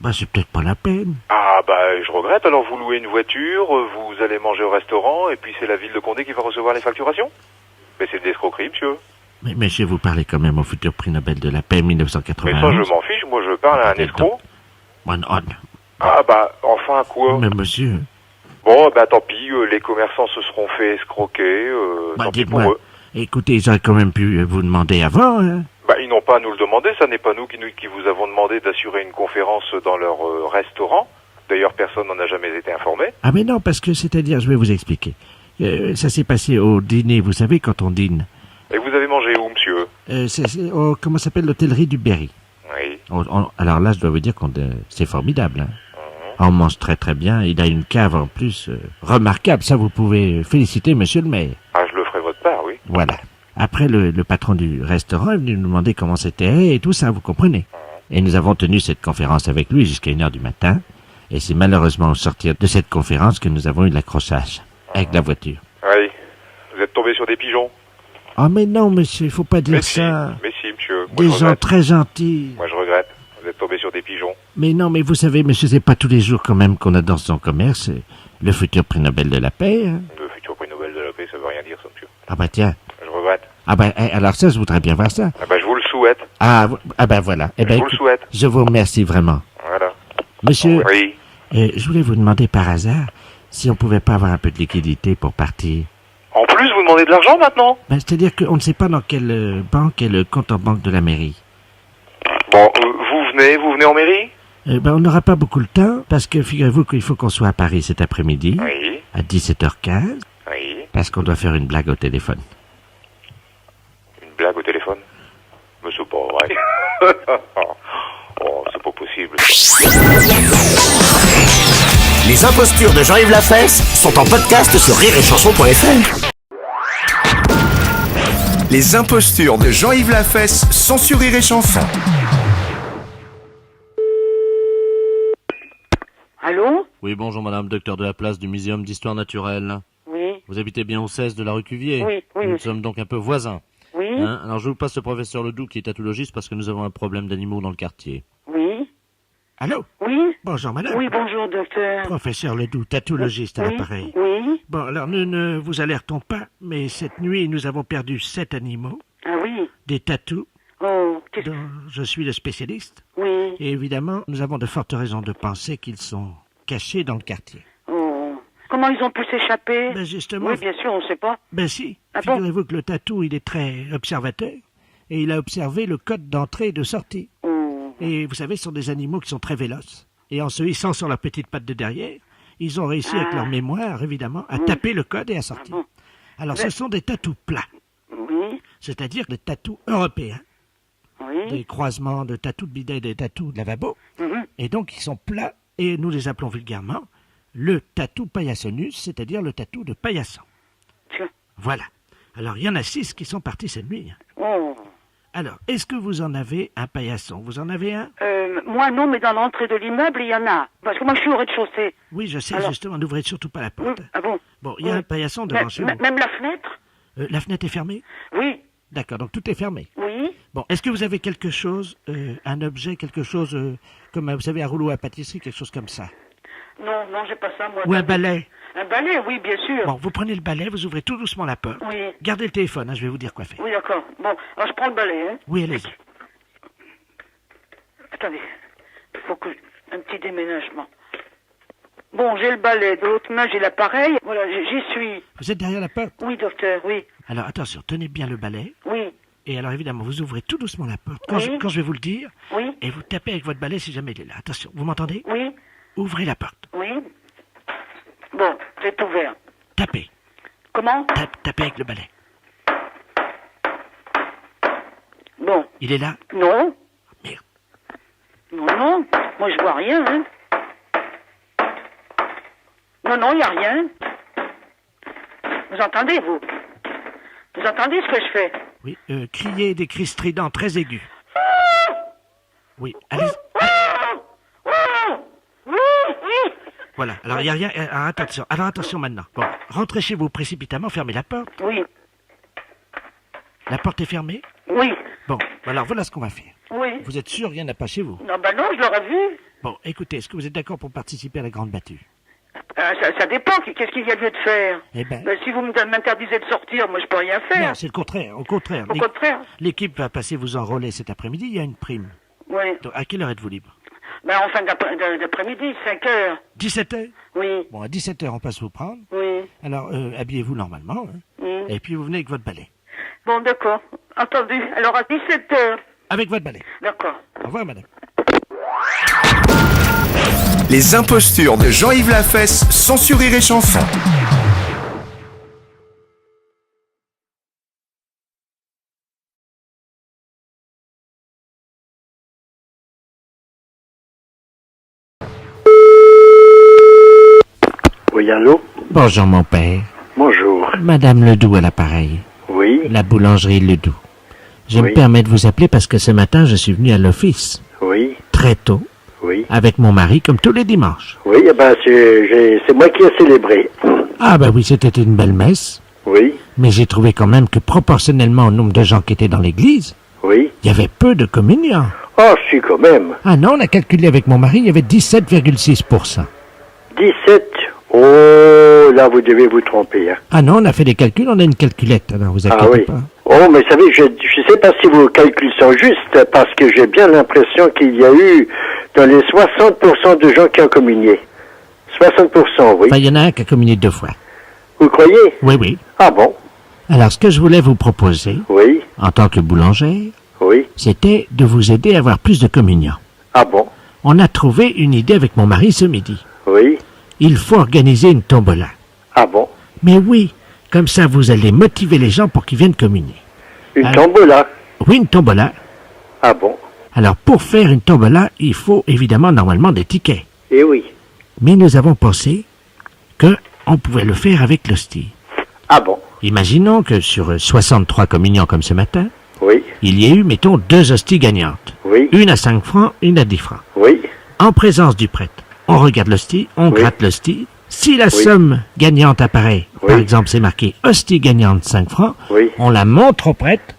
Bah c'est peut-être pas la peine. Ah bah je regrette, alors vous louez une voiture, vous allez manger au restaurant, et puis c'est la ville de Condé qui va recevoir les facturations. Mais c'est de l'escroquerie, monsieur. Mais monsieur, vous parlez quand même au futur prix Nobel de la paix 1991. Mais ça je m'en fiche, moi je parle à un escroc. Non. Ah bah, enfin quoi? Mais monsieur... Bon, bah tant pis, les commerçants se seront fait escroquer, tant pis pour eux. Écoutez, ils auraient quand même pu vous demander avant, hein. Bah ils n'ont pas à nous le demander, ça n'est pas nous qui vous avons demandé d'assurer une conférence dans leur restaurant. D'ailleurs, personne n'en a jamais été informé. Ah mais non, parce que, c'est-à-dire, je vais vous expliquer. Ça s'est passé au dîner, vous savez, quand on dîne. Et vous avez mangé où, monsieur? C'est comment s'appelle, l'hôtellerie du Berry. Oui. Alors là, je dois vous dire que c'est formidable, hein. On mange très très bien, il a une cave en plus remarquable, ça vous pouvez féliciter monsieur le maire. Ah, je le ferai votre part, oui. Voilà. Après, le patron du restaurant est venu nous demander comment c'était et tout ça, vous comprenez. Et nous avons tenu cette conférence avec lui jusqu'à 1h du matin. Et c'est malheureusement au sortir de cette conférence que nous avons eu l'accrochage avec la voiture. Oui. Vous êtes tombé sur des pigeons? Oh mais non monsieur, il faut pas dire ça. Mais si, monsieur. Moi, des gens très gentils. Moi je regrette. Vous êtes tombé sur des pigeons. Mais non, mais vous savez, monsieur, c'est pas tous les jours quand même qu'on a dans son commerce le futur prix Nobel de la paix. Hein. Le futur prix Nobel de la paix, ça veut rien dire, ça, monsieur. Ah bah tiens. Je regrette. Ah bah alors ça, je voudrais bien voir ça. Ah bah je vous le souhaite. Ah bah voilà. Eh ben, je vous le souhaite. Je vous remercie vraiment. Voilà. Monsieur, oui. Je voulais vous demander par hasard si on pouvait pas avoir un peu de liquidité pour partir. En plus, vous demandez de l'argent maintenant? Ben, c'est-à-dire qu'on ne sait pas dans quelle banque est le compte en banque de la mairie. Bon, vous venez en mairie? On n'aura pas beaucoup de temps, parce que figurez-vous qu'il faut qu'on soit à Paris cet après-midi, oui. À 17h15, oui. Parce qu'on doit faire une blague au téléphone. Une blague au téléphone? Mais c'est pas vrai. Oh, c'est pas possible. Les impostures de Jean-Yves Lafesse sont en podcast sur rireetchanson.fr. Les impostures de Jean-Yves Lafesse sont sur Rire et Chanson. Allô? Oui, bonjour madame, docteur de la place du Muséum d'Histoire Naturelle. Oui. Vous habitez bien au 16 de la rue Cuvier? Oui, oui. Nous sommes donc un peu voisins. Oui. Hein? Alors je vous passe le professeur Ledoux qui est tatologiste parce que nous avons un problème d'animaux dans le quartier. Oui. Allô? Oui. Bonjour madame. Oui, bonjour docteur. Professeur Ledoux, tatologiste à l'appareil. Oui. Bon, alors nous ne vous alertons pas, mais cette nuit nous avons perdu 7 animaux. Ah oui. Des tatous. Oh, dont je suis le spécialiste. Oui. Et évidemment, nous avons de fortes raisons de penser qu'ils sont cachés dans le quartier. Oh. Comment ils ont pu s'échapper? Ben justement. Oui, bien sûr, on ne sait pas. Ben si. Ah bon? Figurez-vous que le tatou, il est très observateur. Et il a observé le code d'entrée et de sortie. Oh. Et vous savez, ce sont des animaux qui sont très véloces. Et en se hissant sur leurs petites pattes de derrière, ils ont réussi avec leur mémoire, évidemment, à taper le code et à sortir. Alors ce sont des tatous plats. Oui. C'est-à-dire des tatous européens. Oui. Des croisements de tatous de bidet et des tatous de lavabo. Et donc ils sont plats, et nous les appelons vulgairement le tatou paillassonus, c'est-à-dire le tatou de paillasson. Tiens. Voilà. Alors il y en a 6 qui sont partis cette nuit. Oh. Alors, est-ce que vous en avez un paillasson? Vous en avez un? Moi non, mais dans l'entrée de l'immeuble, il y en a. Parce que moi je suis au rez-de-chaussée. Oui, je sais, Alors... justement, n'ouvrez surtout pas la porte. Ah bon? Bon, il y a un paillasson devant chez vous. Même la fenêtre? La fenêtre est fermée? Oui. D'accord, donc tout est fermé. Oui. Bon, est-ce que vous avez quelque chose, un objet, quelque chose, comme, vous savez, un rouleau à pâtisserie, quelque chose comme ça? Non, j'ai pas ça, moi. Ou un balai? Un balai, oui, bien sûr. Bon, vous prenez le balai, vous ouvrez tout doucement la porte. Oui. Gardez le téléphone, hein, je vais vous dire quoi faire. Oui, d'accord. Bon, alors je prends le balai, hein. Oui, allez-y. Attendez, il faut que... un petit déménagement. Bon, j'ai le balai, de l'autre main j'ai l'appareil. Voilà, j'y suis. Vous êtes derrière la porte? Oui, docteur, oui. Alors, attention, tenez bien le balai. Oui. Et alors, évidemment, vous ouvrez tout doucement la porte, quand je vais vous le dire. Oui. Et vous tapez avec votre balai si jamais il est là. Attention, vous m'entendez? Oui. Ouvrez la porte. Oui. Bon, c'est ouvert. Tapez. Comment? Tapez avec le balai. Bon. Il est là? Non. Merde. Non, moi je vois rien, hein. Non, il n'y a rien. Vous entendez, vous? Vous entendez ce que je fais? Oui, criez des cris stridents très aigus. Oui, allez. Voilà, alors il n'y a rien. Alors attention maintenant. Bon, rentrez chez vous précipitamment, fermez la porte. Oui. La porte est fermée? Oui. Bon, alors voilà ce qu'on va faire. Oui. Vous êtes sûr, rien n'a pas chez vous? Non, bah non, je l'aurais vu. Bon, écoutez, est-ce que vous êtes d'accord pour participer à la grande battue? Ça dépend, qu'est-ce qu'il y a lieu de faire? Eh ben... Si vous m'interdisez de sortir, moi je peux rien faire. Non, c'est le contraire, au contraire. Au contraire. L'équipe va passer vous enrôler cet après-midi, il y a une prime. Oui. Donc, à quelle heure êtes-vous libre? Ben en fin d'après-midi, 5 heures. 17h? Oui. Bon, à 17h, on passe vous prendre. Oui. Alors, habillez-vous normalement, hein. Et puis vous venez avec votre balai. Bon, d'accord. Entendu. Alors à 17h. Avec votre balai. D'accord. Au revoir, madame. Les impostures de Jean-Yves Lafesse, sans Rire et Chanson. Oui, allô? Bonjour, mon père. Bonjour. Madame Ledoux à l'appareil. Oui. La boulangerie Ledoux. Je Oui. me permets de vous appeler parce que ce matin, je suis venu à l'office. Oui. Très tôt. Oui. Avec mon mari, comme tous les dimanches. Oui, eh ben, c'est moi qui ai célébré. Ah bah oui, c'était une belle messe. Oui. Mais j'ai trouvé quand même que proportionnellement au nombre de gens qui étaient dans l'église, Oui. il y avait peu de communiants. Oh, si, quand même. Ah non, on a calculé avec mon mari, il y avait 17,6%. 17. Oh, là, vous devez vous tromper. Hein. Ah non, on a fait des calculs, on a une calculette, alors vous inquiétez Ah oui. pas. Oh, mais vous savez, je ne sais pas si vos calculs sont justes, parce que j'ai bien l'impression qu'il y a eu dans les 60% de gens qui ont communié. 60%, oui. Enfin, il y en a un qui a communié 2 fois. Vous croyez? Oui, oui. Ah bon? Alors, ce que je voulais vous proposer, Oui. en tant que boulangère, Oui. c'était de vous aider à avoir plus de communiants. Ah bon? On a trouvé une idée avec mon mari ce midi. Oui. Il faut organiser une tombola. Ah bon? Mais oui, comme ça vous allez motiver les gens pour qu'ils viennent communier. Une tombola? Oui, une tombola. Ah bon? Alors, pour faire une tombola, il faut évidemment normalement des tickets. Eh oui. Mais nous avons pensé qu'on pouvait le faire avec l'hostie. Ah bon? Imaginons que sur 63 communiants comme ce matin, Oui. il y ait eu, mettons, 2 hosties gagnantes. Oui. Une à 5 francs, une à 10 francs. Oui. En présence du prêtre, on regarde l'hostie, on gratte l'hostie. Si la somme gagnante apparaît, par exemple c'est marqué hostie gagnante 5 francs, on la montre au prêtre,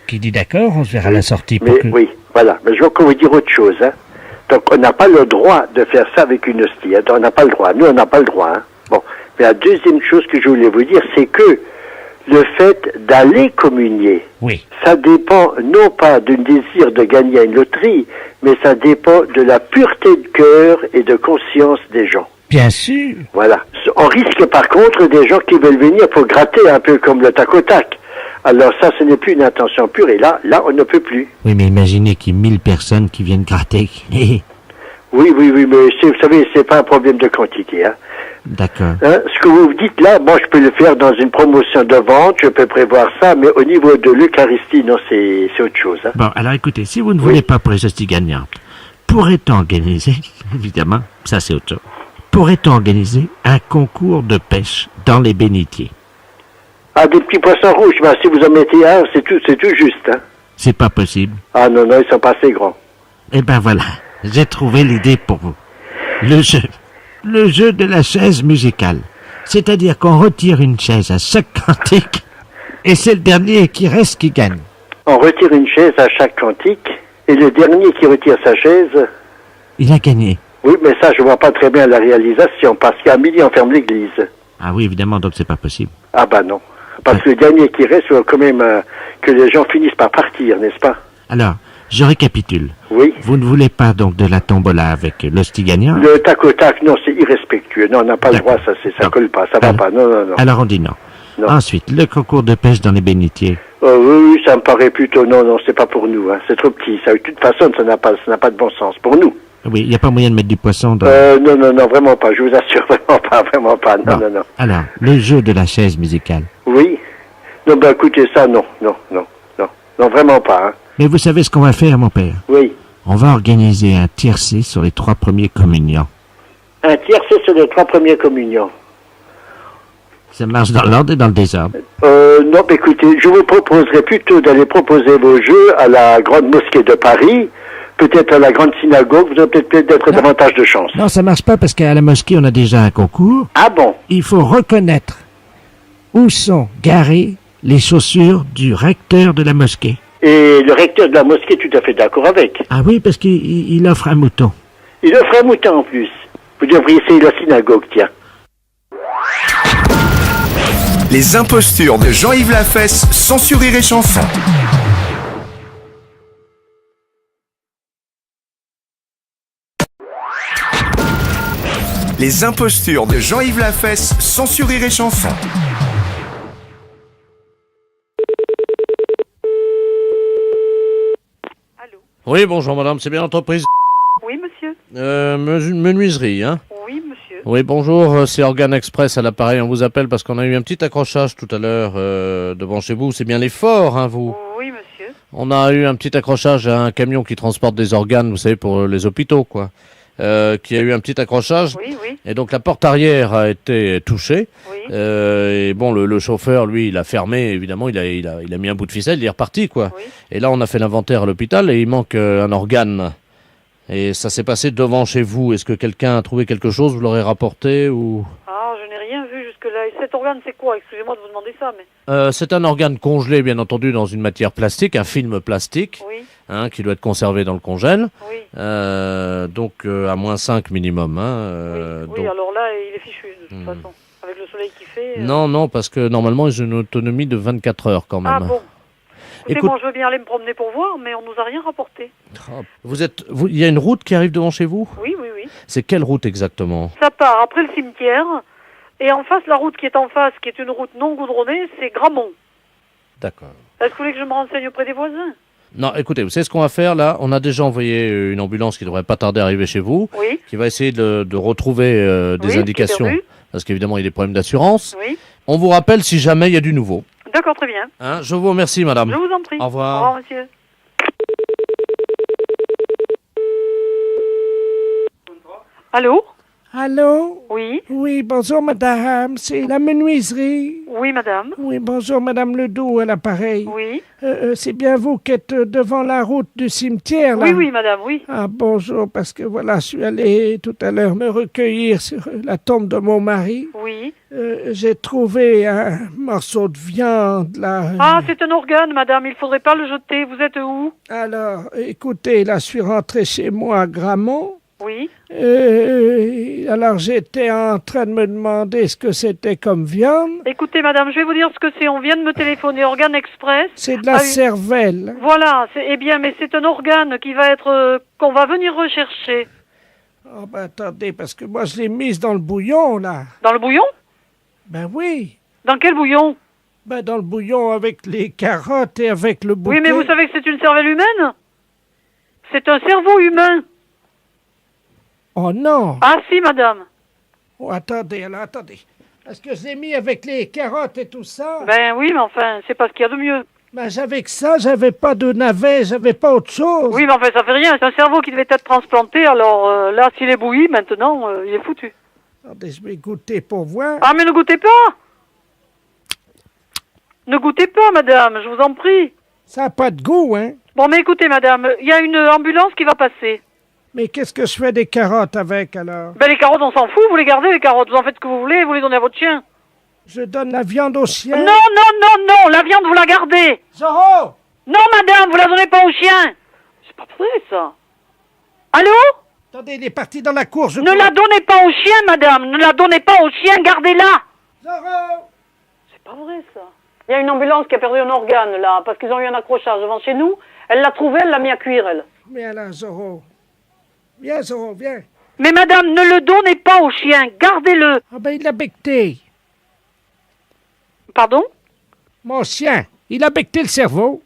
qui dit d'accord, on se verra à la sortie. Pour Mais oui, voilà. Mais je vais encore vous dire autre chose. Hein. Donc, on n'a pas le droit de faire ça avec une hostie. Hein. On n'a pas le droit. Nous, on n'a pas le droit. Hein. Bon. Mais la deuxième chose que je voulais vous dire, c'est que le fait d'aller communier, ça dépend non pas d'un désir de gagner à une loterie, mais ça dépend de la pureté de cœur et de conscience des gens. Bien sûr. Voilà. On risque par contre des gens qui veulent venir pour gratter un peu comme le tac au tac. Alors ça, ce n'est plus une intention pure et là, on ne peut plus. Oui, mais imaginez qu'il y ait 1000 personnes qui viennent gratter. Oui, mais vous savez, c'est pas un problème de quantité. Hein. D'accord. Hein, ce que vous dites là, moi je peux le faire dans une promotion de vente, je peux prévoir ça, mais au niveau de l'Eucharistie, non, c'est autre chose. Hein. Bon, alors écoutez, si vous ne voulez pas pour les hosties gagnantes, pourrait-on organiser, évidemment, ça c'est autre chose, pourrait-on organiser un concours de pêche dans les bénitiers? Ah, des petits poissons rouges, ben, si vous en mettez un, c'est tout juste. Hein. C'est pas possible. Ah non, ils sont pas assez grands. Eh ben voilà, j'ai trouvé l'idée pour vous. Le jeu de la chaise musicale. C'est-à-dire qu'on retire une chaise à chaque cantique, et c'est le dernier qui reste qui gagne. On retire une chaise à chaque cantique, et le dernier qui retire sa chaise... Il a gagné. Oui, mais ça, je vois pas très bien la réalisation, parce qu'à midi, on ferme l'église. Ah oui, évidemment, donc c'est pas possible. Ah bah non. Parce que le dernier qui reste, il faut quand même que les gens finissent par partir, n'est-ce pas? Alors, je récapitule. Oui. Vous ne voulez pas donc de la tombola avec l'hostie gagnant? Le tac au tac, non, c'est irrespectueux. Non, on n'a pas le droit, ça colle pas, ça va pas. Non. Alors on dit non. Ensuite, le concours de pêche dans les bénitiers. Oui, ça me paraît plutôt... Non, c'est pas pour nous. Hein. C'est trop petit. Ça, de toute façon, ça n'a pas de bon sens. Pour nous. Oui, il n'y a pas moyen de mettre du poisson dans... Non, vraiment pas. Je vous assure, vraiment pas. Non. Alors, le jeu de la chaise musicale. Oui. Non, ben écoutez, ça, non, vraiment pas. Hein. Mais vous savez ce qu'on va faire, mon père? Oui. On va organiser un tiercé sur les 3 premiers communiants. Un tiercé sur les 3 premiers communiants. Ça marche dans l'ordre et dans le désordre. Non, écoutez, je vous proposerais plutôt d'aller proposer vos jeux à la Grande Mosquée de Paris, peut-être à la Grande Synagogue, vous aurez peut-être davantage de chance. Non, ça marche pas parce qu'à la mosquée, on a déjà un concours. Ah bon? Il faut reconnaître où sont garées les chaussures du recteur de la mosquée. Et le recteur de la mosquée est tout à fait d'accord avec. Ah oui, parce qu'il offre un mouton. Il offre un mouton en plus. Vous devriez essayer la synagogue, tiens. Les impostures de Jean-Yves Lafesse, sans sourire et chanson. Les impostures de Jean-Yves Lafesse, sans sourire et chanson. Oui, bonjour madame, c'est bien l'entreprise Oui, monsieur. menuiserie, hein? Oui, monsieur. Oui, bonjour, c'est Organe Express à l'appareil, on vous appelle parce qu'on a eu un petit accrochage tout à l'heure devant chez vous, c'est bien l'effort, hein, vous? Oui, monsieur. On a eu un petit accrochage à un camion qui transporte des organes, vous savez, pour les hôpitaux, quoi. Qui a eu un petit accrochage. Oui, oui. Et donc la porte arrière a été touchée. Oui. Et bon, le chauffeur, lui, il a fermé, évidemment, il a mis un bout de ficelle, il est reparti, quoi. Oui. Et là, on a fait l'inventaire à l'hôpital et il manque un organe. Et ça s'est passé devant chez vous. Est-ce que quelqu'un a trouvé quelque chose, vous l'aurez rapporté ou... Ah, je n'ai rien vu jusque-là. Et cet organe, c'est quoi? Excusez-moi de vous demander ça, mais... C'est un organe congelé, bien entendu, dans une matière plastique, un film plastique, Oui. hein, qui doit être conservé dans le congèle. Oui. Donc à -5 minimum. Hein, Oui, donc... alors là, il est fichu, de toute façon. Avec le soleil qui fait... Non, parce que normalement, ils ont une autonomie de 24 heures quand même. Ah bon. Écoutez, Écoute- moi, je veux bien aller me promener pour voir, mais on nous a rien rapporté. Il y a une route qui arrive devant chez vous? Oui, oui, oui. C'est quelle route exactement? Ça part après le cimetière, et en face, la route qui est en face, qui est une route non goudronnée, c'est Gramont. D'accord. Est-ce que vous voulez que je me renseigne auprès des voisins? Non, écoutez, vous savez ce qu'on va faire là? On a déjà envoyé une ambulance qui devrait pas tarder à arriver chez vous, Oui. qui va essayer de retrouver des Oui, indications, perdu. parce qu'évidemment il y a des problèmes d'assurance. Oui. On vous rappelle si jamais il y a du nouveau. D'accord, très bien. Hein, je vous remercie, madame. Je vous en prie. Au revoir. Au revoir, monsieur. Allô? Allô? Oui. Oui, bonjour madame, c'est la menuiserie. Oui, madame. Oui, bonjour madame Ledoux à l'appareil. Oui. C'est bien vous qui êtes devant la route du cimetière, là? Oui, oui, madame, oui. Ah, bonjour, parce que voilà, je suis allé tout à l'heure me recueillir sur la tombe de mon mari. Oui. J'ai trouvé un morceau de viande, là. Ah, c'est un organe, madame, il faudrait pas le jeter. Vous êtes où? Alors, écoutez, là, je suis rentré chez moi à Gramont. Oui. Alors, j'étais en train de me demander ce que c'était comme viande. Écoutez, madame, je vais vous dire ce que c'est. On vient de me téléphoner, Organe Express. C'est de la cervelle. Voilà, eh bien, mais c'est un organe qui va être, qu'on va venir rechercher. Oh, ben attendez, parce que moi, je l'ai mise dans le bouillon, là. Dans le bouillon? Ben oui. Dans quel bouillon? Ben dans le bouillon avec les carottes et avec le bouquet. Oui, mais vous savez que c'est une cervelle humaine? C'est un cerveau humain. Oh non! Ah si, madame. Oh, attendez, alors attendez. Est-ce que je l'ai mis avec les carottes et tout ça? Ben oui, mais enfin, c'est pas ce qu'il y a de mieux. Ben j'avais que ça, j'avais pas de navet, j'avais pas autre chose. Oui, mais enfin, ça fait rien. C'est un cerveau qui devait être transplanté, alors là, s'il est bouilli, maintenant, il est foutu. Attendez, je vais goûter pour voir. Ah, mais ne goûtez pas! Ne goûtez pas, madame, je vous en prie. Ça n'a pas de goût, hein? Bon, mais écoutez, madame, il y a une ambulance qui va passer. Mais qu'est-ce que je fais des carottes avec, alors? Ben les carottes, on s'en fout, vous les gardez, les carottes. Vous en faites ce que vous voulez, vous les donnez à votre chien. Je donne la viande au chien? Non, non, non, non, la viande, vous la gardez. Zorro! Non, madame, vous la donnez pas au chien. C'est pas vrai, ça. Allô? Attendez, il est parti dans la cour, je Ne crois. la donnez pas au chien, madame. Ne la donnez pas au chien, gardez-la. Zorro! C'est pas vrai, ça. Il y a une ambulance qui a perdu un organe, là, parce qu'ils ont eu un accrochage devant chez nous. Elle l'a trouvé, elle l'a mis à cuire, elle. Viens là, Zorro. Viens, Zorro, viens. Mais madame, ne le donnez pas au chien, gardez-le. Ah ben, il a becté. Pardon? Mon chien, il a becté le cerveau.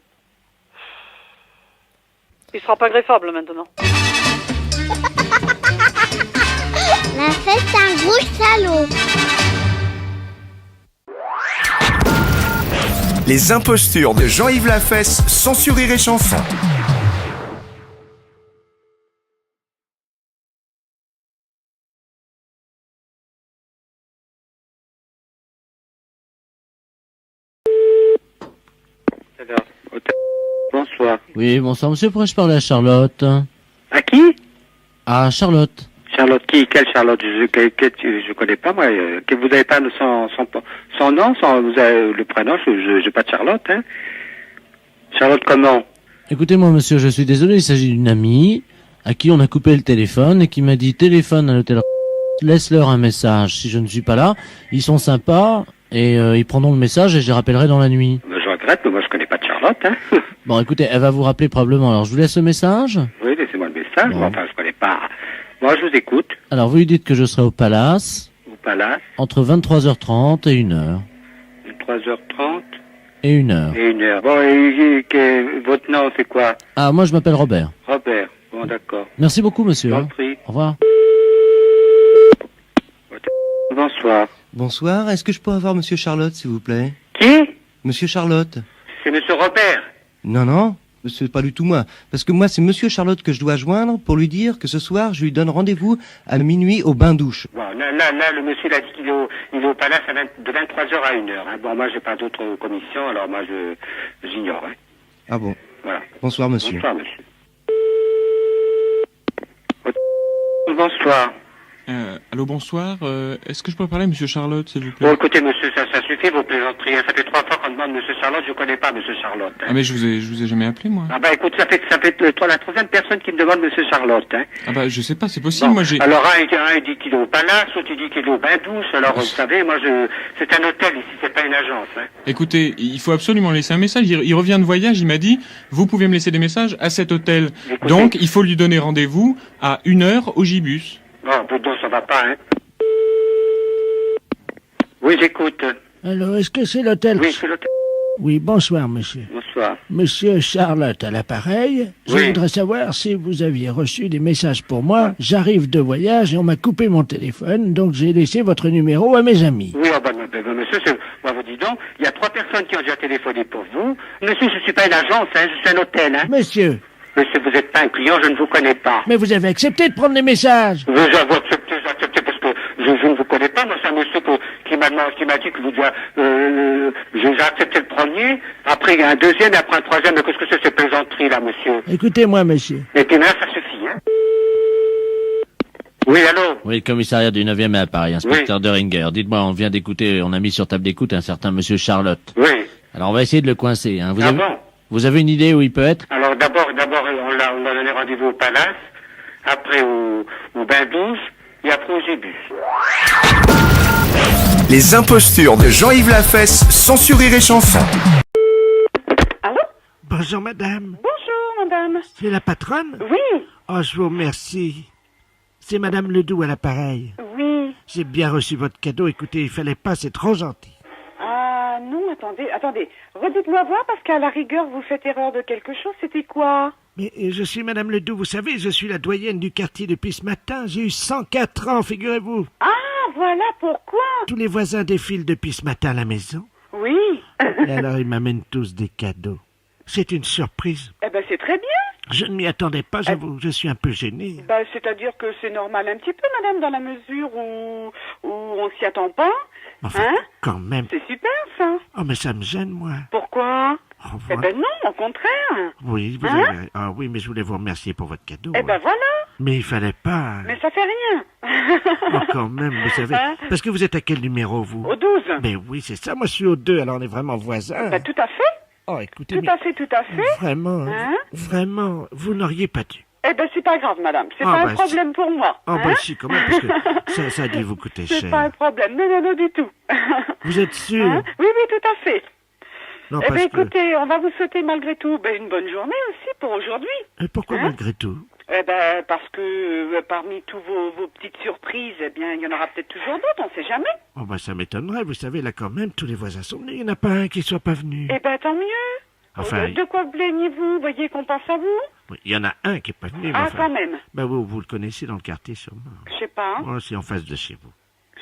Il sera pas greffable, maintenant. La fête un gros salaud. Les impostures de Jean-Yves Lafesse, sans sourire et chanson. Bonsoir. Oui, bonsoir monsieur, pourrais-je parler à Charlotte? À qui? À Charlotte. Charlotte qui? Quelle Charlotte? Je connais pas, moi. Que vous n'avez pas son nom, vous avez le prénom, j'ai pas de Charlotte, hein. Charlotte comment? Écoutez-moi, monsieur, je suis désolé, il s'agit d'une amie à qui on a coupé le téléphone et qui m'a dit téléphone à l'hôtel, laisse-leur un message. Si je ne suis pas là, ils sont sympas et ils prendront le message et je les rappellerai dans la nuit. Je regrette, mais moi je connais pas de Charlotte, hein. Bon, écoutez, elle va vous rappeler probablement. Alors, je vous laisse le message. Oui, laissez-moi le message. Bon. Enfin, je connais pas. Moi, je vous écoute. Alors, vous lui dites que je serai au Palace. Au Palace. Entre 23h30 et 1h. 23h30 et 1h. Et 1h. Bon, et votre nom, c'est quoi? Ah, moi, je m'appelle Robert. Robert. Bon, d'accord. Merci beaucoup, monsieur. Je vous en prie. Au revoir. Bonsoir. Bonsoir, est-ce que je peux avoir Monsieur Charlotte, s'il vous plaît? Qui? Monsieur Charlotte. C'est Monsieur Robert. Non, c'est pas du tout moi. Parce que moi, c'est Monsieur Charlotte que je dois joindre pour lui dire que ce soir, je lui donne rendez-vous à minuit au bain-douche. Bon, là, le monsieur, il a dit qu'il est au Palace de 23h à 1h. Hein. Bon, moi, j'ai pas d'autres commissions, alors moi, j'ignore. Hein. Ah bon? Voilà. Bonsoir, monsieur. Bonsoir, monsieur. Bonsoir. Allô, bonsoir. Est-ce que je peux parler à Monsieur Charlotte, s'il vous plaît? Bon, écoutez, monsieur, ça suffit, vos plaisanteries. Ça fait 3 fois qu'on demande Monsieur Charlotte, je connais pas Monsieur Charlotte. Hein. Ah, mais je vous ai jamais appelé, moi. Ah bah écoute, ça fait la troisième personne qui me demande Monsieur Charlotte. Hein. Ah bah, je sais pas, c'est possible, bon, moi j'ai... Alors, un dit qu'il est au Palace, l'autre il dit qu'il est au bain-douche. Alors, vous savez, moi, c'est un hôtel ici, c'est pas une agence. Hein. Écoutez, il faut absolument laisser un message. Il revient de voyage, il m'a dit, vous pouvez me laisser des messages à cet hôtel. Écoutez, donc, il faut lui donner rendez-vous à 1h au Gibus. Bon, donc ça va pas, hein. Oui, j'écoute. Alors, est-ce que c'est l'hôtel? Oui, c'est l'hôtel. Oui, bonsoir, monsieur. Bonsoir. Monsieur Charlotte à l'appareil. Je voudrais savoir si vous aviez reçu des messages pour moi. J'arrive de voyage et on m'a coupé mon téléphone, donc j'ai laissé votre numéro à mes amis. Oui, monsieur, moi, vous dis donc, il y a 3 personnes qui ont déjà téléphoné pour vous. Monsieur, je suis pas une agence, hein, je suis un hôtel, hein. Monsieur, vous êtes pas un client, je ne vous connais pas. mais vous avez accepté de prendre les messages. J'ai accepté parce que je ne vous connais pas. Moi, c'est un monsieur qui m'a dit que vous j'ai accepté le premier. Après, il y a un deuxième et après un troisième. Mais qu'est-ce que c'est ces plaisanteries, là, monsieur? Écoutez-moi, monsieur. Et puis là, ça suffit, hein. Oui, allô? Oui, le commissariat du 9e est à Paris, inspecteur Deringer. Dites-moi, on vient d'écouter, on a mis sur table d'écoute un certain monsieur Charlotte. Oui. Alors, on va essayer de le coincer, hein. Bon. Vous avez une idée où il peut être? Alors, d'abord, on a donné rendez-vous au Palace, après au bain-douche, et après au Gibus. Les impostures de Jean-Yves Lafesse, sans Sur Rire et Chanson. Allô? Bonjour, madame. Bonjour, madame. C'est la patronne? Oui. Oh, je vous remercie. C'est madame Ledoux à l'appareil. Oui. J'ai bien reçu votre cadeau. Écoutez, il fallait pas, c'est trop gentil. Ah, non, attendez. Redites-moi voir, parce qu'à la rigueur, vous faites erreur de quelque chose. C'était quoi? Mais je suis madame Ledoux, vous savez, je suis la doyenne du quartier depuis ce matin. J'ai eu 104 ans, figurez-vous. Ah, voilà pourquoi. Tous les voisins défilent depuis ce matin à la maison. Oui. Et alors, ils m'amènent tous des cadeaux. C'est une surprise. Eh ben, c'est très bien. Je ne m'y attendais pas, j'avoue, je suis un peu gêné. Bah, c'est-à-dire que c'est normal un petit peu, madame, dans la mesure où on s'y attend pas. Enfin, hein? Quand même. C'est super, ça. Oh, mais ça me gêne, moi. Pourquoi? Oh, Eh ben non, au contraire. Oui, vous avez... Ah oui, mais je voulais vous remercier pour votre cadeau. Eh ben voilà. Mais il fallait pas... Mais ça fait rien. Oh, quand même, vous savez... Parce que vous êtes à quel numéro, vous? Au 12. Mais oui, c'est ça, moi je suis au 2, alors on est vraiment voisins. Bah, tout à fait. Oh, écoutez... Tout à fait. Vraiment, vraiment, vous n'auriez pas dû. Eh ben, c'est pas grave, madame. C'est pas un problème pour moi. Oh, bah si, quand même, parce que ça a dû vous coûter cher. C'est pas un problème. Non, du tout. Vous êtes sûr? Oui, tout à fait. Non, eh bien, écoutez, on va vous souhaiter malgré tout une bonne journée aussi pour aujourd'hui. Et pourquoi malgré tout? Eh ben, parce que parmi tous vos petites surprises, eh bien, il y en aura peut-être toujours d'autres, on sait jamais. Oh, bah ça m'étonnerait, vous savez, là quand même, tous les voisins sont venus, il n'y en a pas un qui soit pas venu. Eh ben, tant mieux. Enfin... De quoi plaignez-vous? Vous voyez qu'on pense à vous? Oui, il y en a un qui est pas venu. Ah, quand même. Bah vous le connaissez dans le quartier sûrement. Je sais pas. Oh, c'est en face de chez vous.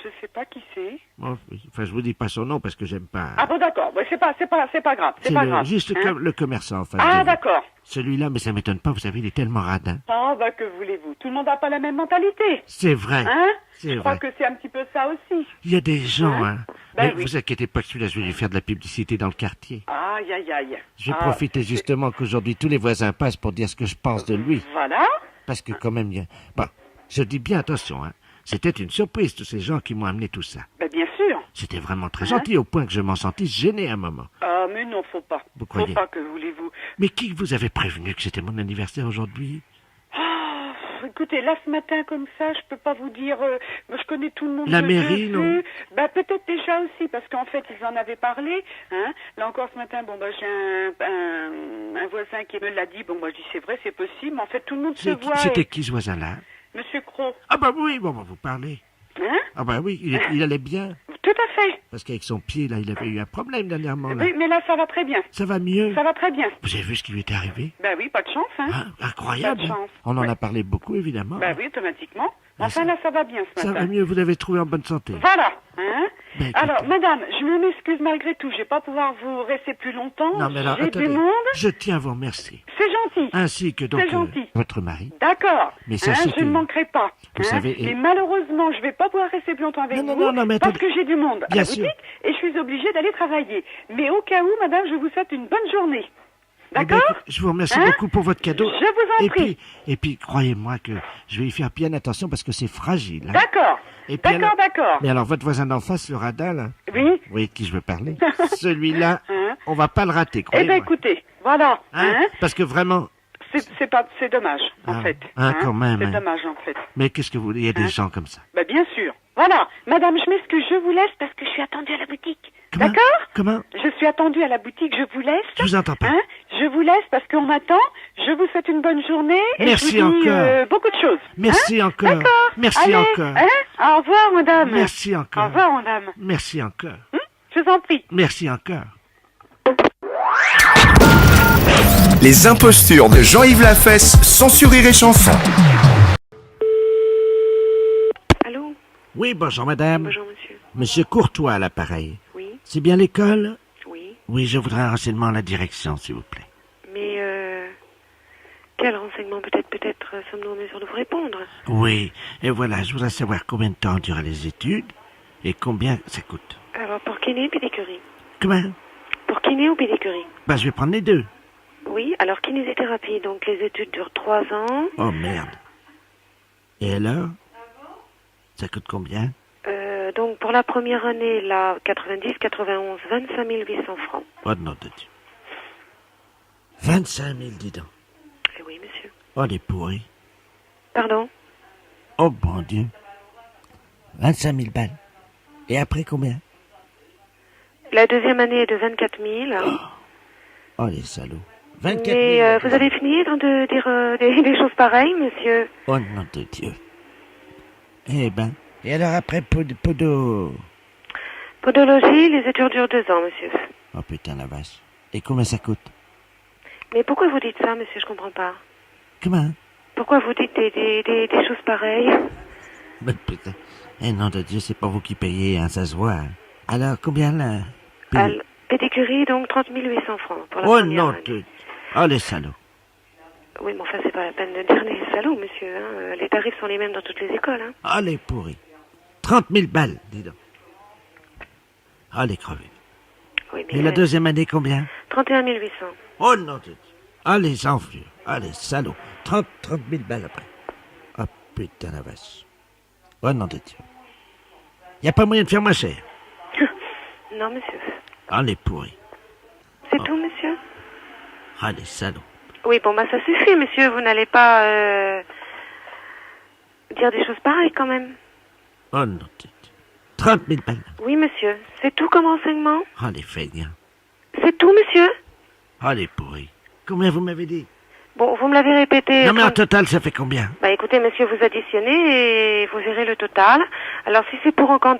Je sais pas qui c'est. Oh, enfin, je vous dis pas son nom parce que j'aime pas. Ah bon, d'accord. Ouais, c'est pas grave. C'est pas grave. Juste le commerçant en face. Ah, d'accord. Celui-là, mais ça m'étonne pas, vous savez, il est tellement radin. Ah, bah, que voulez-vous? Tout le monde n'a pas la même mentalité. C'est vrai. Hein? Je crois que c'est un petit peu ça aussi. Il y a des gens, mais oui. vous inquiétez pas que celui-là, je vais lui faire de la publicité dans le quartier. Aïe. Je vais profiter justement qu'aujourd'hui tous les voisins passent pour dire ce que je pense de lui. Voilà. Parce que quand même, il y a... Bon, Je dis bien attention, hein. C'était une surprise, tous ces gens qui m'ont amené tout ça. Ben, bien sûr. C'était vraiment très gentil, au point que je m'en sentis gêné un moment. Ah, mais non, faut pas. Vous croyez? Faut pas, que voulez-vous. Mais qui vous avait prévenu que c'était mon anniversaire aujourd'hui? Ah, écoutez, là, ce matin, comme ça, je peux pas vous dire... moi, je connais tout le monde. La que mairie, j'ai non? vu. Ben, peut-être déjà aussi, parce qu'en fait, ils en avaient parlé. Hein. Là encore, ce matin, bon, ben, j'ai un voisin qui me l'a dit. Bon, moi, je dis, c'est vrai, c'est possible. Mais en fait, tout le monde se voit. C'était qui ce voisin-là? Monsieur Cros. Ah bah oui, bon, on va vous parler. Hein? Ah bah oui, il allait bien. Tout à fait. Parce qu'avec son pied, là, il avait eu un problème dernièrement. Là. Oui, mais là, ça va très bien. Ça va mieux? Ça va très bien. Vous avez vu ce qui lui est arrivé? Ben oui, pas de chance, hein. Ah, incroyable. Pas de chance. On en a parlé beaucoup, évidemment. Ben oui, automatiquement. Enfin, là, ça va bien ce Ça matin. va mieux, vous l'avez trouvé en bonne santé. Voilà, hein. Ben, alors, madame, je m'excuse malgré tout. Je vais pas pouvoir vous rester plus longtemps. Non, mais alors, j'ai attendez. du monde. Je tiens à vous remercier. C'est gentil. Ainsi que donc C'est gentil. votre mari. D'accord. Mais sachez je que- ne manquerai pas. Vous savez, Mais malheureusement, je vais pas pouvoir rester plus longtemps avec vous. non, mais parce attendez. que j'ai du monde à Bien la sûr. boutique et je suis obligée d'aller travailler. Mais au cas où, madame, je vous souhaite une bonne journée. Eh ben, D'accord? écoute, je vous remercie Hein? beaucoup pour votre cadeau. Je vous en prie. Et puis, croyez-moi que je vais y faire bien attention parce que c'est fragile. hein. D'accord. Et puis D'accord, alors- d'accord. Mais alors, votre voisin d'en face, le radin, là, Oui. vous voyez de qui je veux parler? Celui-là, Hein? on va pas le rater, Eh croyez-moi. ben, écoutez, voilà. Hein? Parce que vraiment... C'est dommage, en fait. quand même. C'est hein. dommage, en fait. Mais qu'est-ce que vous voulez? Il y a des gens comme ça. Bah, bien sûr. Voilà. Madame, je m'excuse, je vous laisse parce que je suis attendue à la boutique. D'accord? Comment? Je suis attendue à la boutique, je vous laisse. Je vous entends pas. Hein? Je vous laisse parce qu'on m'attend. Je vous souhaite une bonne journée. Et Merci je vous dis encore. beaucoup de choses. Merci Hein? encore. D'accord. Merci Allez, encore. Hein? Au revoir, madame. Merci encore. Au revoir, madame. Merci encore. Je vous en prie. Merci encore. Les impostures de Jean-Yves Lafesse, sans sourire et chanson. Allô? Oui, bonjour madame. Bonjour, monsieur. Monsieur Courtois à l'appareil. Oui. C'est bien l'école? Oui. Oui, je voudrais un renseignement à la direction, s'il vous plaît. Mais quel renseignement peut-être sommes-nous en mesure de vous répondre? Oui, et voilà, je voudrais savoir combien de temps durent les études et combien ça coûte. Alors, pour kiné, pédicure. Comment? Pour kiné ou pédicure? Ben, je vais prendre les deux. Oui, alors kinésithérapie, donc les études durent 3 ans. Oh merde. Et alors? Ça coûte combien? Donc pour la première année, là, 90, 91, 25 800 francs. Oh nom de Dieu. 25 000, dis donc. Eh oui, monsieur. Oh, les pourris. Pardon? Oh, bon Dieu. 25 000 balles. Et après combien? La deuxième année est de 24 000. Oh, les salauds. 24 000. Mais vous avez fini de dire des choses pareilles, monsieur? Oh, nom de Dieu. Eh ben. Et alors après, podo... Podologie, les études durent 2 ans, monsieur. Oh, putain, la vache. Et combien ça coûte? Mais pourquoi vous dites ça, monsieur? Je comprends pas. Comment? Pourquoi vous dites des choses pareilles? Mais putain. Eh, nom de Dieu, c'est pas vous qui payez, hein, ça se voit. hein. Alors, combien là? Pédicurie, donc 30 800 francs pour la Oh, première non année. de... Oh, les salauds. Oui, mais enfin, c'est pas la peine de dire les salauds, monsieur. Hein. Les tarifs sont les mêmes dans toutes les écoles. Hein. Oh, les pourris. 30 000 balles, dis donc. Oh, les crevés. Oui, Et la deuxième année, combien? 31 800. Oh, non de Dieu. Oh, les enflures. Oh, les salauds. 30 000 balles après. Oh, putain, la vache. Oh, non de Dieu. Y a pas moyen de faire moins cher. Non, monsieur. Oh, les pourris. C'est tout, monsieur? Oh, les salauds. Oui, bon, bah ça suffit, monsieur. Vous n'allez pas dire des choses pareilles, quand même. Oh, non de Dieu. 30 000 balles. Oui, monsieur. C'est tout comme renseignement? Oh, les feignants. C'est tout, monsieur? Oh, les pourris. Combien vous m'avez dit? Bon, vous me l'avez répété. Non, mais en total, ça fait combien? Bah écoutez, monsieur, vous additionnez et vous verrez le total. Alors, si c'est pour encore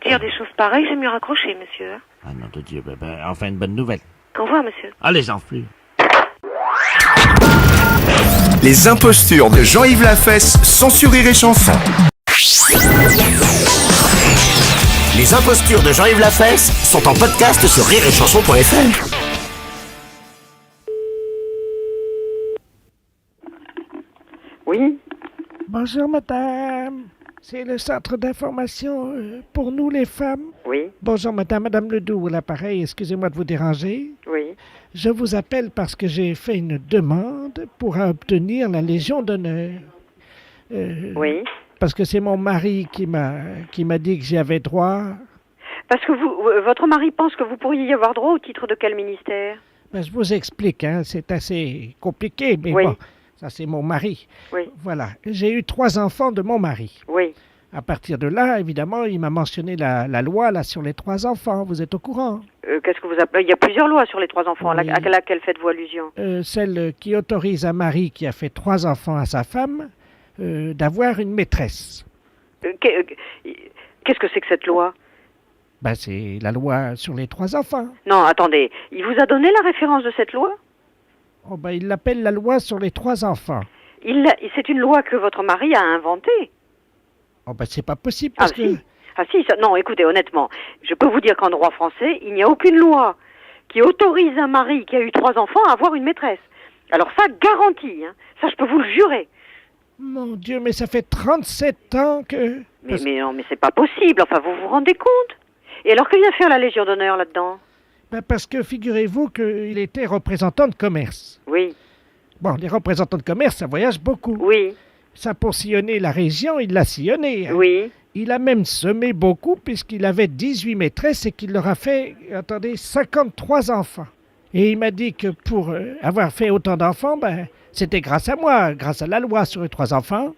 dire des choses pareilles, j'ai mieux raccrocher, monsieur. Ah, non de Dieu. Ben, enfin, une bonne nouvelle. Au revoir, monsieur. Ah, les enflures. Les impostures de Jean-Yves Lafesse, sans sourire et chanson. Les impostures de Jean-Yves Lafesse sont en podcast sur rireetchanson.fr. Oui. Bonjour madame, c'est le centre d'information pour nous les femmes. Oui. Bonjour madame Ledoux à l'appareil, excusez-moi de vous déranger. Oui. Je vous appelle parce que j'ai fait une demande pour obtenir la Légion d'honneur. Oui. Parce que c'est mon mari qui m'a dit que j'y avais droit. Parce que votre mari pense que vous pourriez y avoir droit au titre de quel ministère? Ben, je vous explique, hein, c'est assez compliqué, mais bon, ça c'est mon mari. Oui. Voilà, j'ai eu 3 enfants de mon mari. Oui. À partir de là, évidemment, il m'a mentionné la loi là, sur les 3 enfants, vous êtes au courant? Qu'est-ce que vous appelez? Il y a plusieurs lois sur les 3 enfants, Oui. à laquelle faites-vous allusion? Celle qui autorise un mari qui a fait 3 enfants à sa femme d'avoir une maîtresse. Qu'est-ce que c'est que cette loi? Ben, c'est la loi sur les 3 enfants. Non, attendez, il vous a donné la référence de cette loi? Oh, ben, il l'appelle la loi sur les 3 enfants. C'est une loi que votre mari a inventée. Oh, ben, c'est pas possible parce que... Non, écoutez, honnêtement, je peux vous dire qu'en droit français, il n'y a aucune loi qui autorise un mari qui a eu 3 enfants à avoir une maîtresse. Alors ça, garantie, hein. Ça, je peux vous le jurer. Mon Dieu, mais ça fait 37 ans que... Mais non, mais c'est pas possible, enfin, vous vous rendez compte? Et alors, que vient faire la Légion d'honneur là-dedans? Ben, parce que figurez-vous qu'il était représentant de commerce. Oui. Bon, les représentants de commerce, ça voyage beaucoup. Oui. Ça, pour sillonner la région, il l'a sillonné. Hein. Oui. Il a même semé beaucoup puisqu'il avait 18 maîtresses et qu'il leur a fait, 53 enfants. Et il m'a dit que pour avoir fait autant d'enfants, ben, c'était grâce à moi, grâce à la loi sur les 3 enfants.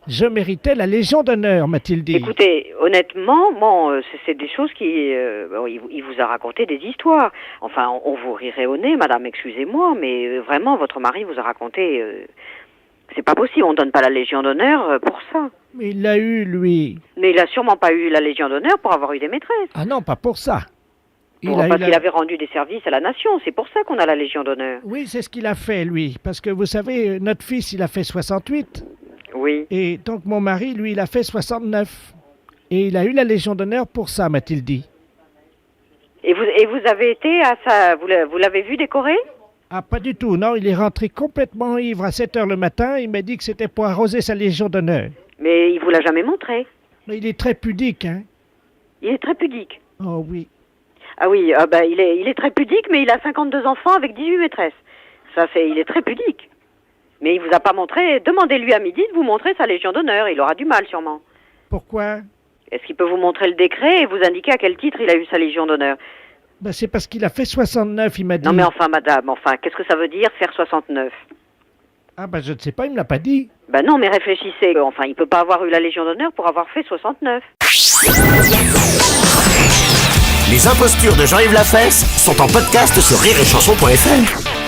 Je méritais la Légion d'honneur, m'a-t-il dit. Écoutez, honnêtement, bon, c'est des choses qui... il vous a raconté des histoires. Enfin, on vous rirait au nez, madame, excusez-moi, mais vraiment, votre mari vous a raconté... c'est pas possible, on donne pas la Légion d'honneur pour ça. Mais il l'a eu, lui. Mais il a sûrement pas eu la Légion d'honneur pour avoir eu des maîtresses. Ah non, pas pour ça. Parce qu'il avait rendu des services à la nation, c'est pour ça qu'on a la Légion d'honneur. Oui, c'est ce qu'il a fait, lui. Parce que vous savez, notre fils, il a fait 68. Oui. Et donc mon mari, lui, il a fait 69. Et il a eu la Légion d'honneur pour ça, m'a-t-il dit. Et vous avez été à ça, vous l'avez vu décorer? Ah, pas du tout, non, il est rentré complètement ivre à 7 h le matin, il m'a dit que c'était pour arroser sa Légion d'honneur. Mais il vous l'a jamais montré? Mais il est très pudique, hein. Il est très pudique? Oh oui. Ah oui, il est très pudique, mais il a 52 enfants avec 18 maîtresses. Il est très pudique. Mais il vous a pas montré, demandez-lui à midi de vous montrer sa Légion d'honneur, il aura du mal sûrement. Pourquoi? Est-ce qu'il peut vous montrer le décret et vous indiquer à quel titre il a eu sa Légion d'honneur? Ben, c'est parce qu'il a fait 69, il m'a dit. Non mais enfin madame, qu'est-ce que ça veut dire faire 69? Ah ben je ne sais pas, il me l'a pas dit. Ben non mais réfléchissez, il peut pas avoir eu la Légion d'honneur pour avoir fait 69. Les impostures de Jean-Yves Lafesse sont en podcast sur rireetchanson.fr.